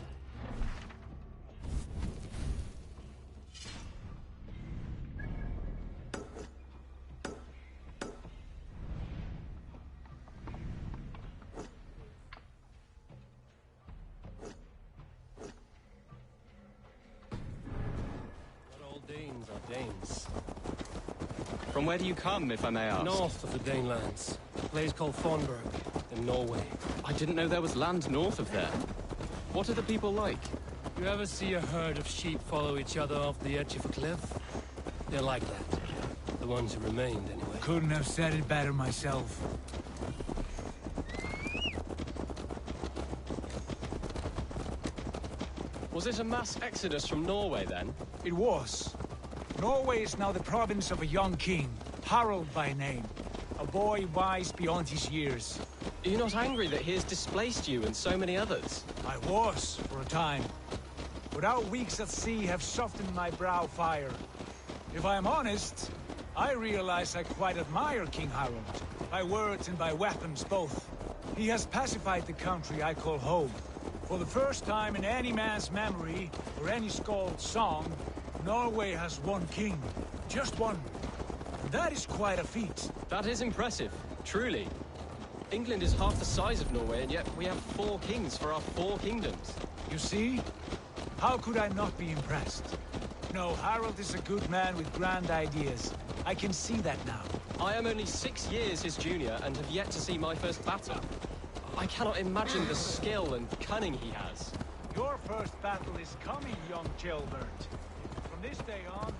Not all Danes are Danes. From where do you come, if I may ask? North of the Danelands. A place called Thornburg, in Norway. I didn't know there was land north of there. What are the people like? You ever see a herd of sheep follow each other off the edge of a cliff? They're like that. The ones who remained, anyway. Couldn't have said it better myself. Was it a mass exodus from Norway, then? It was. Norway is now the province of a young king, Harald by name. A boy wise beyond his years. Are you not angry that he has displaced you and so many others? I was, for a time. But our weeks at sea have softened my brow fire. If I am honest, I realize I quite admire King Harald. By words and by weapons, both. He has pacified the country I call home. For the first time in any man's memory, or any skald's song, Norway has one king. Just one. And that is quite a feat. That is impressive, truly. England is half the size of Norway, and yet we have 4 kings for our 4 kingdoms. You see? How could I not be impressed? No, Harald is a good man with grand ideas. I can see that now. I am only 6 years his junior, and have yet to see my first battle. I cannot imagine the skill and cunning he has. Your first battle is coming, young jailbird. From this day on,